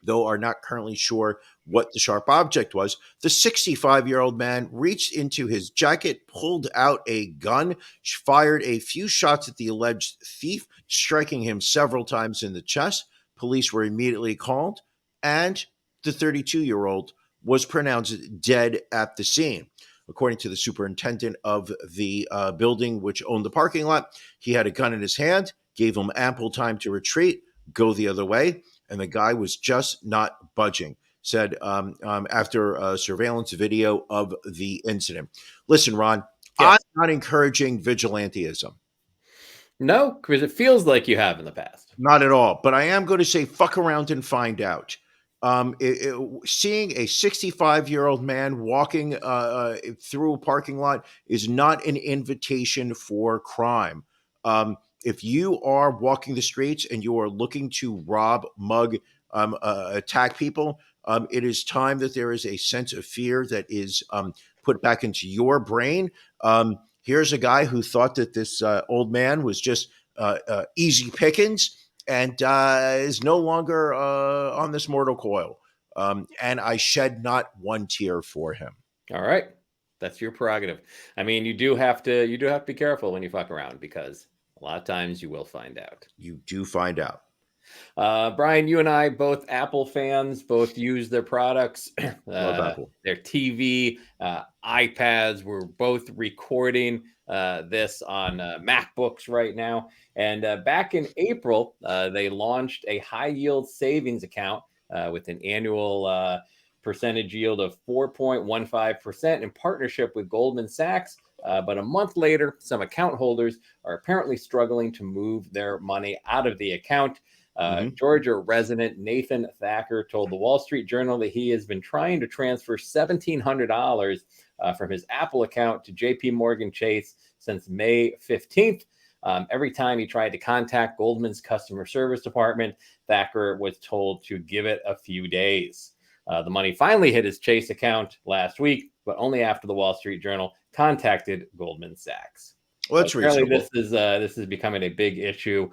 though are not currently sure what the sharp object was. The 65-year-old man reached into his jacket, pulled out a gun, fired a few shots at the alleged thief, striking him several times in the chest. Police were immediately called, and the 32-year-old was pronounced dead at the scene. According to the superintendent of the building which owned the parking lot, he had a gun in his hand, gave him ample time to retreat, go the other way, and the guy was just not budging, said after a surveillance video of the incident. Listen, Ron, yes. I'm not encouraging vigilantism. No, because it feels like you have in the past. Not at all. But I am going to say fuck around and find out. Seeing a 65-year-old man walking through a parking lot is not an invitation for crime. If you are walking the streets and you are looking to rob, mug, attack people, it is time that there is a sense of fear that is put back into your brain. Here's a guy who thought that this old man was just easy pickings and is no longer on this mortal coil. And I shed not one tear for him. All right. That's your prerogative. I mean, you do have to be careful when you fuck around, because a lot of times you will find out. You do find out. Brian, you and I, both Apple fans, both use their products, Love Apple. their TV, iPads. We're both recording this on MacBooks right now. And back in April, they launched a high yield savings account with an annual percentage yield of 4.15% in partnership with Goldman Sachs. But a month later, some account holders are apparently struggling to move their money out of the account. Georgia resident Nathan Thacker told the Wall Street Journal that he has been trying to transfer $1,700 from his Apple account to JP Morgan Chase since May 15th. Every time he tried to contact Goldman's customer service department, Thacker was told to give it a few days. The money finally hit his Chase account last week, but only after the Wall Street Journal contacted Goldman Sachs. Well, that's apparently reasonable. This is becoming a big issue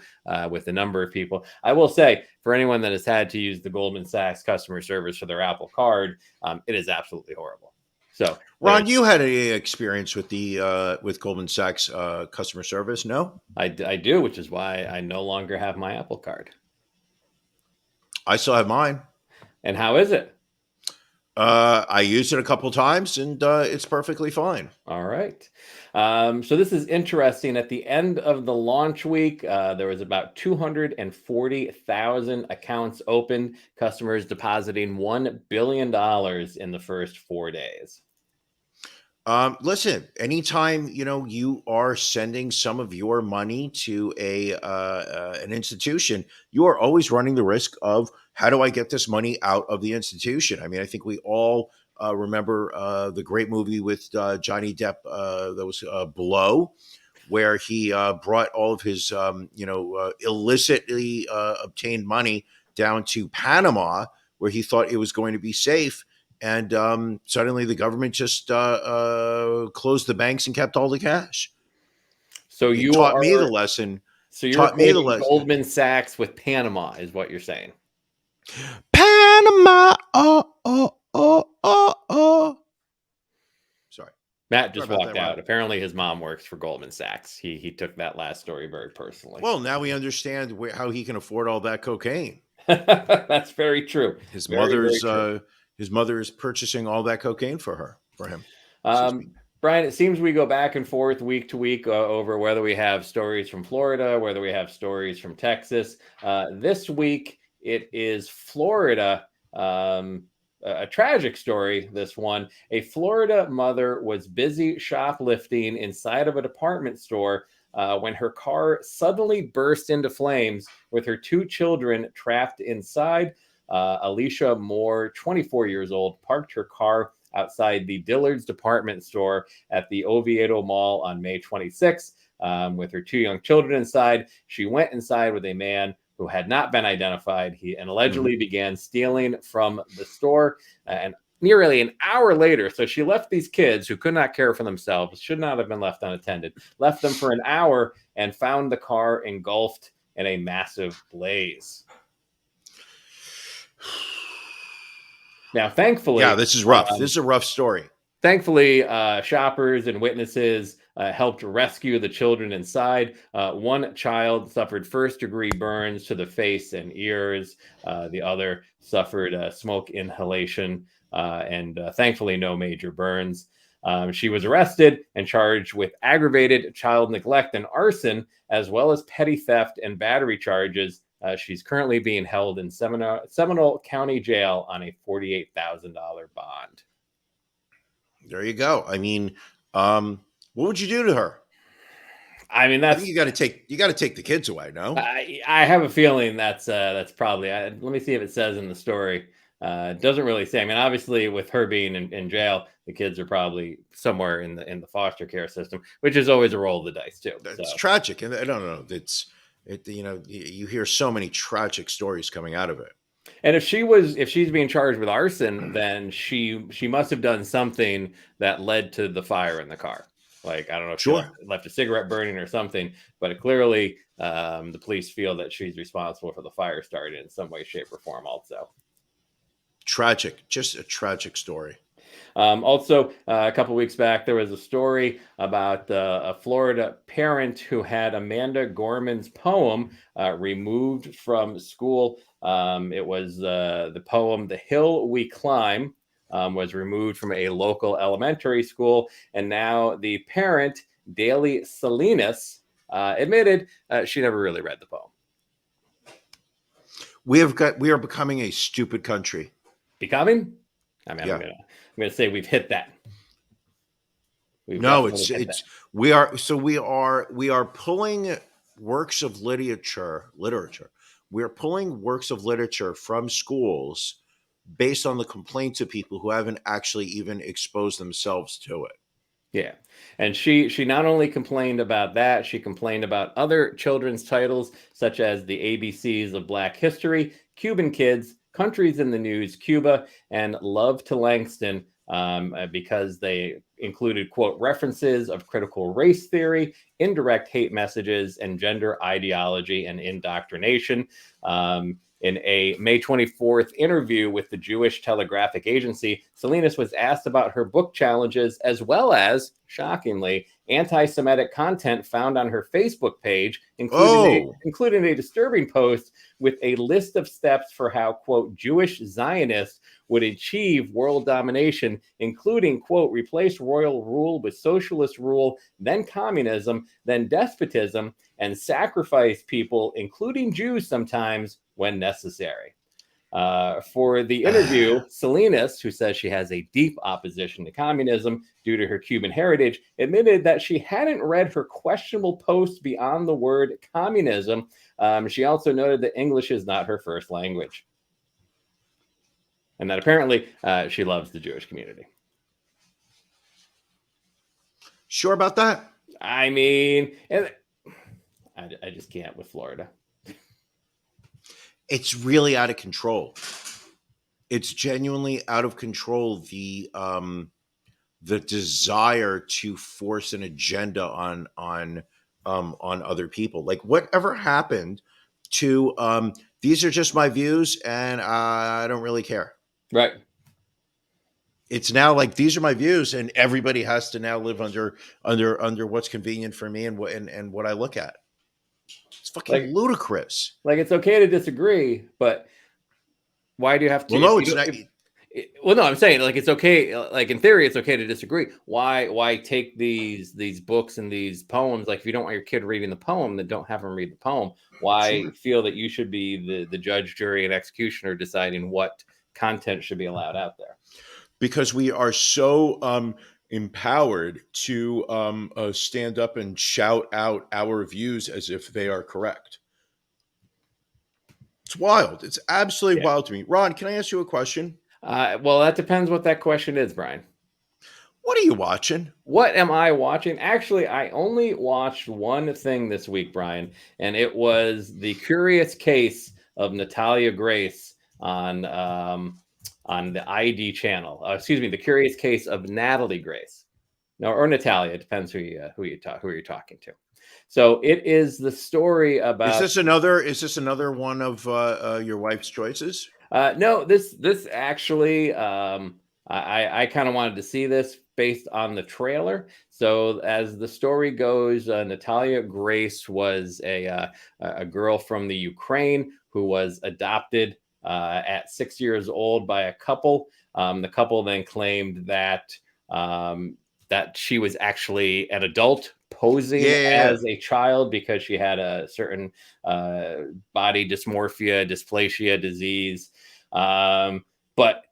with a number of people. I will say, for anyone that has had to use the Goldman Sachs customer service for their Apple Card, it is absolutely horrible. So, Ron, you had any experience with the with Goldman Sachs customer service? No, I do, which is why I no longer have my Apple Card. I still have mine. And how is it? I used it a couple times, and it's perfectly fine. All right. So this is interesting. At the end of the launch week, there was about 240,000 accounts opened, customers depositing $1 billion in the first 4 days. Listen, anytime you are sending some of your money to an institution, you are always running the risk of, how do I get this money out of the institution? I mean, I think we all remember the great movie with Johnny Depp that was Blow, where he brought all of his illicitly obtained money down to Panama, where he thought it was going to be safe. And suddenly the government just closed the banks and kept all the cash. So It taught me the lesson. So you're equating Goldman Sachs with Panama, is what you're saying. Panama. Sorry. Matt just walked out. Apparently his mom works for Goldman Sachs. He took that last story very personally. Well, now we understand how he can afford all that cocaine. That's very true. His mother is purchasing all that cocaine for him. Brian, it seems we go back and forth week to week over whether we have stories from Florida, whether we have stories from Texas. This week, it is Florida. A tragic story, this one. A Florida mother was busy shoplifting inside of a department store when her car suddenly burst into flames with her two children trapped inside. Alicia Moore, 24 years old, parked her car outside the Dillard's department store at the Oviedo Mall on May 26th with her two young children inside. She went inside with a man who had not been identified. He allegedly began stealing from the store, and nearly an hour later, so she left these kids who could not care for themselves, should not have been left unattended, left them for an hour, and found the car engulfed in a massive blaze. Now, thankfully... Yeah, this is rough. This is a rough story. Thankfully, shoppers and witnesses helped rescue the children inside. One child suffered first-degree burns to the face and ears. The other suffered smoke inhalation and thankfully no major burns. She was arrested and charged with aggravated child neglect and arson, as well as petty theft and battery charges. She's currently being held in Seminole County Jail on a $48,000 bond. There you go. I mean, what would you do to her? I mean, I think you got to take the kids away. No, I have a feeling that's probably. Let me see if it says in the story. It doesn't really say. I mean, obviously, with her being in jail, the kids are probably somewhere in the foster care system, which is always a roll of the dice too. It's tragic, and I don't know. You hear so many tragic stories coming out of it. And if she's being charged with arson, then she must have done something that led to the fire in the car. Like, I don't know if she Sure. left a cigarette burning or something, but clearly the police feel that she's responsible for the fire starting in some way, shape, or form also. Tragic. Just a tragic story. Also, a couple weeks back, there was a story about a Florida parent who had Amanda Gorman's poem removed from school. It was the poem "The Hill We Climb" was removed from a local elementary school, and now the parent, Daly Salinas, admitted she never really read the poem. We are becoming a stupid country. Becoming? I mean, Yeah. I'm gonna say we've hit that. No, we are pulling works of literature. We are pulling works of literature from schools based on the complaints of people who haven't actually even exposed themselves to it. Yeah. And she not only complained about that, she complained about other children's titles such as the ABCs of Black History, Cuban Kids, Countries in the News, Cuba, and Love to Langston, because they included, quote, references of critical race theory, indirect hate messages, and gender ideology and indoctrination. In a May 24th interview with the Jewish Telegraphic Agency, Salinas was asked about her book challenges, as well as, shockingly, anti-Semitic content found on her Facebook page, including a disturbing post with a list of steps for how, quote, Jewish Zionists would achieve world domination, including, quote, replace royal rule with socialist rule, then communism, then despotism, and sacrifice people, including Jews sometimes, when necessary. For the interview, Salinas, who says she has a deep opposition to communism due to her Cuban heritage, admitted that she hadn't read her questionable post beyond the word communism. She also noted that English is not her first language, and that apparently she loves the Jewish community. Sure about that? I mean, and I just can't with Florida. It's really out of control. It's genuinely out of control. The desire to force an agenda on other people. Like, whatever happened to these are just my views and I don't really care. Right. It's now like, these are my views and everybody has to now live under what's convenient for me and what I look at. It's fucking ludicrous. Like, it's okay to disagree, but why do you have to? Well, no, it's not. Well, no, I'm saying, like, it's okay. Like, in theory, it's okay to disagree. Why take these books and these poems? Like, if you don't want your kid reading the poem, then don't have them read the poem. Why feel that you should be the judge, jury, and executioner deciding what content should be allowed out there? Because we are so empowered to stand up and shout out our views as if they are correct. It's wild. It's absolutely wild to me. Ron, can I ask you a question? Well, that depends what that question is, Brian. What are you watching? What am I watching? Actually, I only watched one thing this week, Brian, and it was The Curious Case of Natalia Grace on the ID channel. The Curious Case of Natalie Grace. No, or Natalia. It depends who you're talking to. So it is the story about. Is this another one of your wife's choices? No, this actually, I kind of wanted to see this based on the trailer. So as the story goes, Natalia Grace was a girl from the Ukraine who was adopted at 6 years old by a couple. The couple then claimed that she was actually an adult posing as a child because she had a certain body dysmorphia, dysplasia disease. But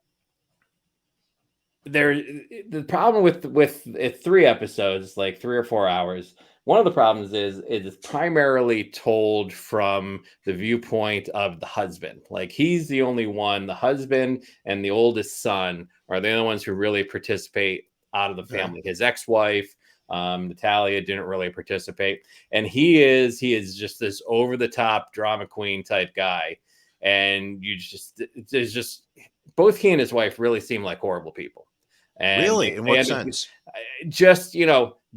the problem with it's 3 episodes, like 3 or 4 hours. One of the problems is it is primarily told from the viewpoint of the husband. Like, he's the only one. The husband and the oldest son are the only ones who really participate out of the family. His ex-wife, Natalia, didn't really participate, and he is just this over the top drama queen type guy. And there's just both he and his wife really seem like horrible people. And really, in what sense? Just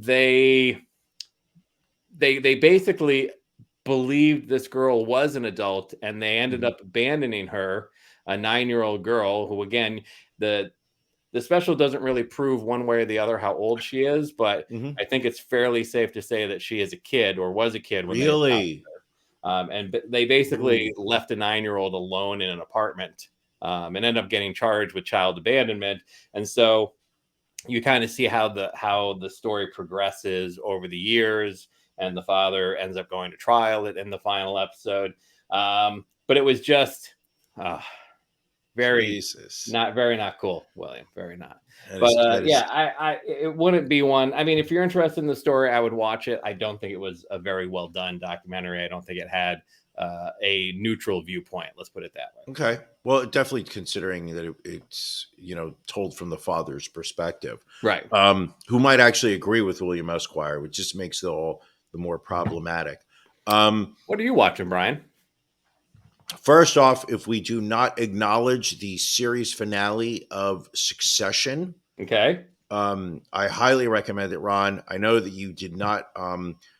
they basically believed this girl was an adult, and they ended up abandoning her, a 9-year-old girl who, again, the special doesn't really prove one way or the other how old she is, but I think it's fairly safe to say that she is a kid or was a kid when they adopted Really? her. And they basically Ooh. left a 9-year-old alone in an apartment, and ended up getting charged with child abandonment. And so you kind of see how the story progresses over the years, and the father ends up going to trial in the final episode. But it was just very Jesus. not cool, William. Very not. That But is, that is, yeah, it wouldn't be one. I mean, if you're interested in the story, I would watch it. I don't think it was a very well done documentary. I don't think it had a neutral viewpoint. Let's put it that way. okay. Well, definitely considering that it's, told from the father's perspective, Right. who might actually agree with William Esquire, which just makes it all the more problematic. What are you watching, Brian? First off, if we do not acknowledge the series finale of Succession, Okay. I highly recommend it, Ron. I know that you did not,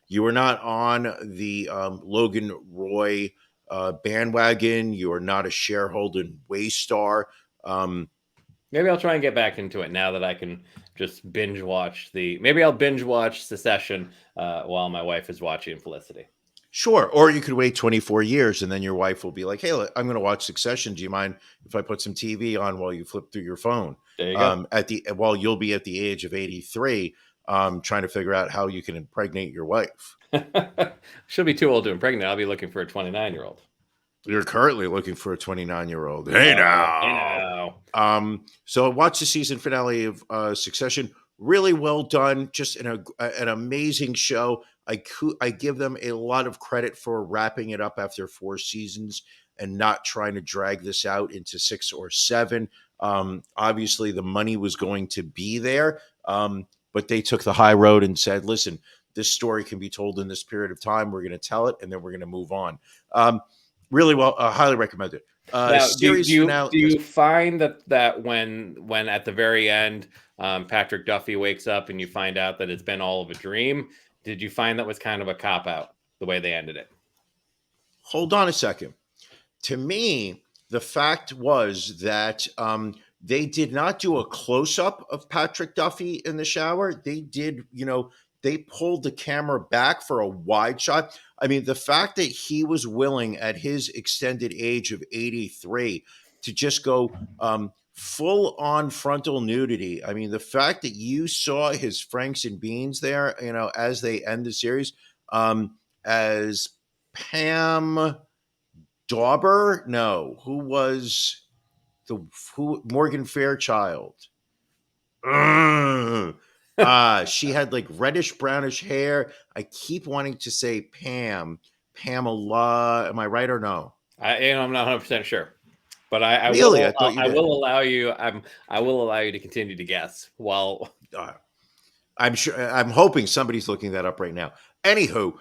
you were not on the Logan Roy bandwagon. You are not a shareholder in Waystar. Maybe I'll try and get back into it now that I can just binge watch maybe I'll binge watch Secession while my wife is watching Felicity. Sure. Or you could wait 24 years and then your wife will be like, hey, look, I'm going to watch Succession. Do you mind if I put some TV on while you flip through your phone? There you go. While you'll be at the age of 83, trying to figure out how you can impregnate your wife. She'll be too old to impregnate. I'll be looking for a 29-year-old. You're currently looking for a 29-year-old. Hey now. So watch the season finale of Succession. Really well done. Just an amazing show. I give them a lot of credit for wrapping it up after 4 seasons and not trying to drag this out into 6 or 7. Obviously, the money was going to be there, but they took the high road and said, listen, this story can be told in this period of time. We're going to tell it, and then we're going to move on. Really well, highly recommend it. Now, do Finale. you find that when at the very end, Patrick Duffy wakes up and you find out that it's been all of a dream, did you find that was kind of a cop out the way they ended it? Hold on a second. To me, the fact was that they did not do a close up of Patrick Duffy in the shower. They did, they pulled the camera back for a wide shot. I mean, the fact that he was willing at his extended age of 83 to just go full on frontal nudity. I mean, the fact that you saw his Franks and Beans there, as they end the series, as Pam Dauber, who was Morgan Fairchild? She had like reddish brownish hair. I keep wanting to say Pamela. Am I right or no? I'm not 100% sure, but I Really? will. I thought you I did. will allow you. I will allow you to continue to guess. Well, I'm sure. I'm hoping somebody's looking that up right now. Anywho,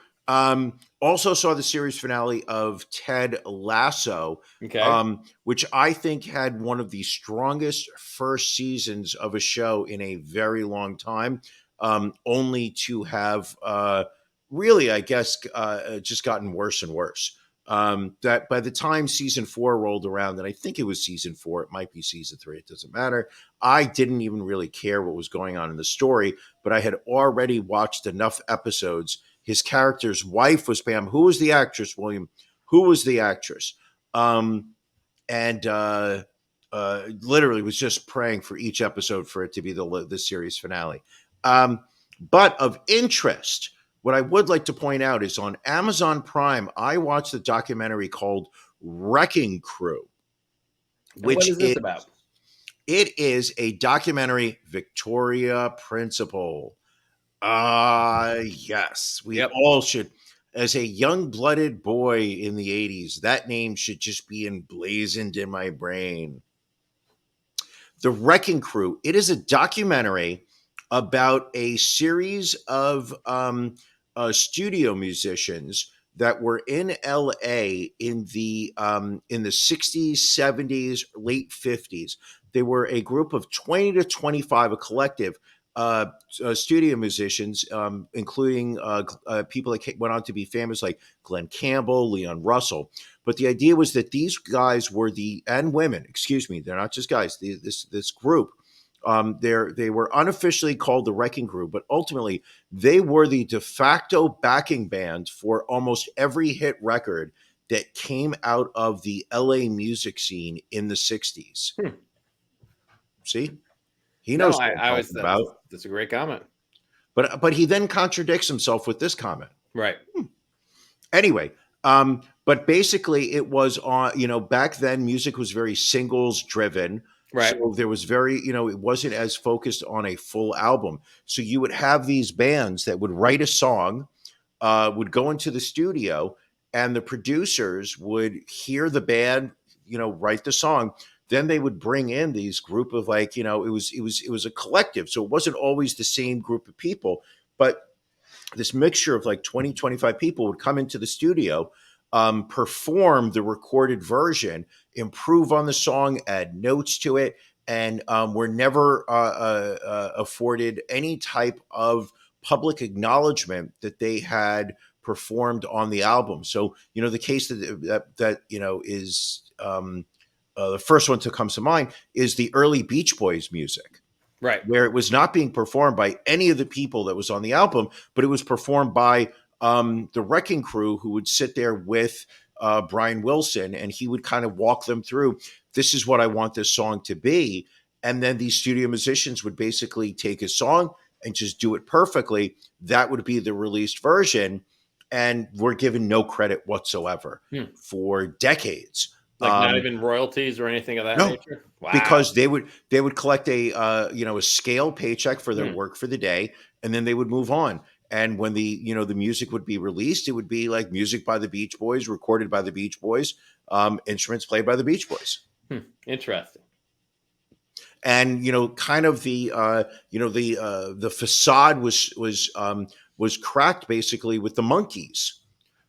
also saw the series finale of Ted Lasso, okay. which I think had one of the strongest first seasons of a show in a very long time, only to have really, I guess, just gotten worse and worse. That by the time season 4 rolled around, and I think it was season 4, it might be season 3, it doesn't matter. I didn't even really care what was going on in the story, but I had already watched enough episodes. His character's wife was Pam. Who was the actress, William? Who was the actress? And literally was just praying for each episode for it to be the series finale. But of interest, what I would like to point out is on Amazon Prime, I watched a documentary called Wrecking Crew, which what is this about? It is a documentary, Victoria Principal. Yes, we all should. As a young-blooded boy in the 80s, that name should just be emblazoned in my brain. The Wrecking Crew. It is a documentary about a series of studio musicians that were in LA in the 60s, 70s, late 50s. They were a group of 20 to 25, a collective, studio musicians, including people that went on to be famous like Glenn Campbell, Leon Russell. But the idea was that these guys were and women, excuse me, they're not just guys. This group, they were unofficially called the Wrecking Crew, but ultimately they were the de facto backing band for almost every hit record that came out of the LA music scene in the 60s. See? He No, knows what I'm talking about. That's a great comment. But he then contradicts himself with this comment. Right. Anyway, but basically it was on, back then music was very singles driven. Right. So there was very, it wasn't as focused on a full album. So you would have these bands that would write a song, would go into the studio, and the producers would hear the band, write the song. Then they would bring in these group of it was a collective. So it wasn't always the same group of people, but this mixture of like 20, 25 people would come into the studio, perform the recorded version, improve on the song, add notes to it, and were never afforded any type of public acknowledgement that they had performed on the album. So, the case that is the first one that comes to mind is the early Beach Boys music. Right. Where it was not being performed by any of the people that was on the album, but it was performed by the Wrecking Crew, who would sit there with Brian Wilson, and he would kind of walk them through, this is what I want this song to be. And then these studio musicians would basically take a song and just do it perfectly. That would be the released version. And we're given no credit whatsoever for decades. Like not even royalties or anything of that nature? Wow. Because they would collect a scale paycheck for their work for the day, and then they would move on. And when the music would be released, it would be like music by the Beach Boys, recorded by the Beach Boys, instruments played by the Beach Boys. Interesting. And kind of the facade was cracked basically with the Monkees.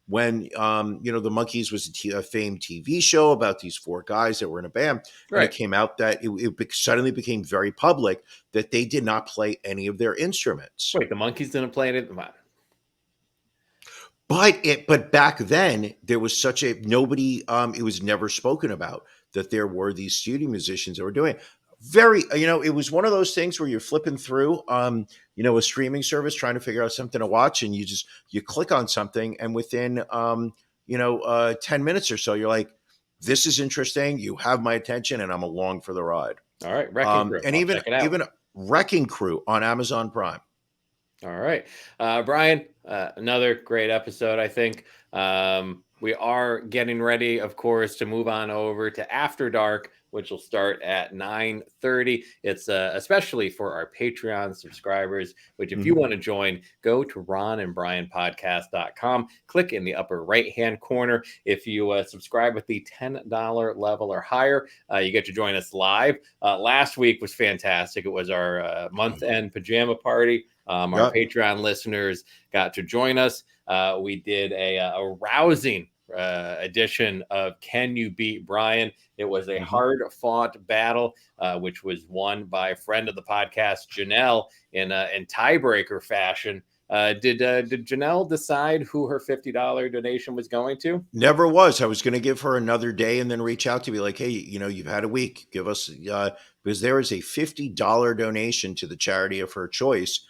When the Monkees was a famed TV show about these four guys that were in a band, and it came out that it suddenly became very public that they did not play any of their instruments. Wait, the Monkees didn't play it? But back then there was such a nobody. It was never spoken about that there were these studio musicians that were doing it. It was one of those things where you're flipping through, a streaming service trying to figure out something to watch, and you click on something, and within, 10 minutes or so, you're like, this is interesting. You have my attention, and I'm along for the ride. All right. Wrecking Crew. And even Wrecking Crew on Amazon Prime. All right. Brian, another great episode, I think. We are getting ready, of course, to move on over to After Dark, which will start at 9:30. It's especially for our Patreon subscribers, which if you want to join, go to ronandbrianpodcast.com. Click in the upper right-hand corner. If you subscribe with the $10 level or higher, you get to join us live. Last week was fantastic. It was our month-end pajama party. Our Patreon listeners got to join us. We did a rousing edition of Can You Beat Brian? It was a hard-fought battle, which was won by a friend of the podcast, Janelle, in tiebreaker fashion. Did Janelle decide who her $50 donation was going to? Never was. I was going to give her another day and then reach out to be like, hey, you've had a week. Give us because there is a $50 donation to the charity of her choice.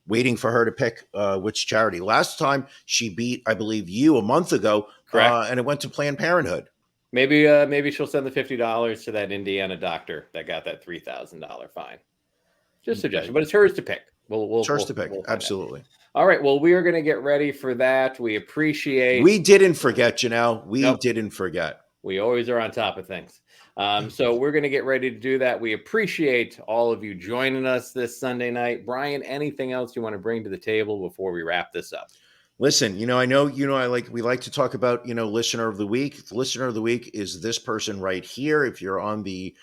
Waiting for her to pick which charity. Last time she beat, I believe, you a month ago, and it went to Planned Parenthood. Maybe she'll send the $50 to that Indiana doctor that got that $3,000 fine. Just a suggestion, but it's hers to pick. It's hers to pick. Absolutely. All right. Well, we are going to get ready for that. We appreciate. We didn't forget, Janelle. We didn't forget. We always are on top of things. So we're going to get ready to do that. We appreciate all of you joining us this Sunday night. Brian, anything else you want to bring to the table before we wrap this up? Listen, I know, we like to talk about, listener of the week. The listener of the week is this person right here. If you're on the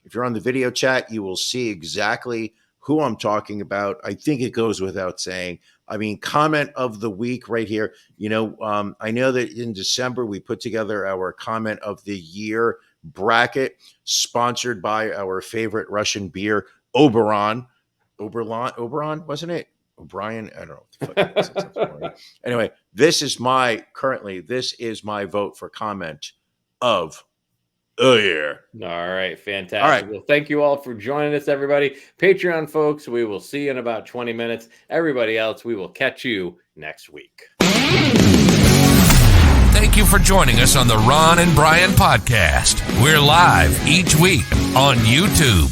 video chat, you will see exactly who I'm talking about. I think it goes without saying. I mean, comment of the week right here. I know that in December we put together our comment of the year bracket, sponsored by our favorite Russian beer, Oberon. Oberon, wasn't it? O'Brien, I don't know. What the fuck it is. Anyway, this is my vote for comment of the year. All right, fantastic. All right. Well, thank you all for joining us, everybody. Patreon folks, we will see you in about 20 minutes. Everybody else, we will catch you next week. Thank you for joining us on the Ron and Brian podcast. We're live each week on YouTube,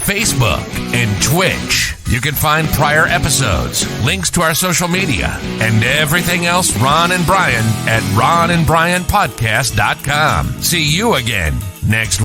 Facebook, and Twitch. You can find prior episodes, links to our social media, and everything else Ron and Brian at ronandbrianpodcast.com. See you again next week.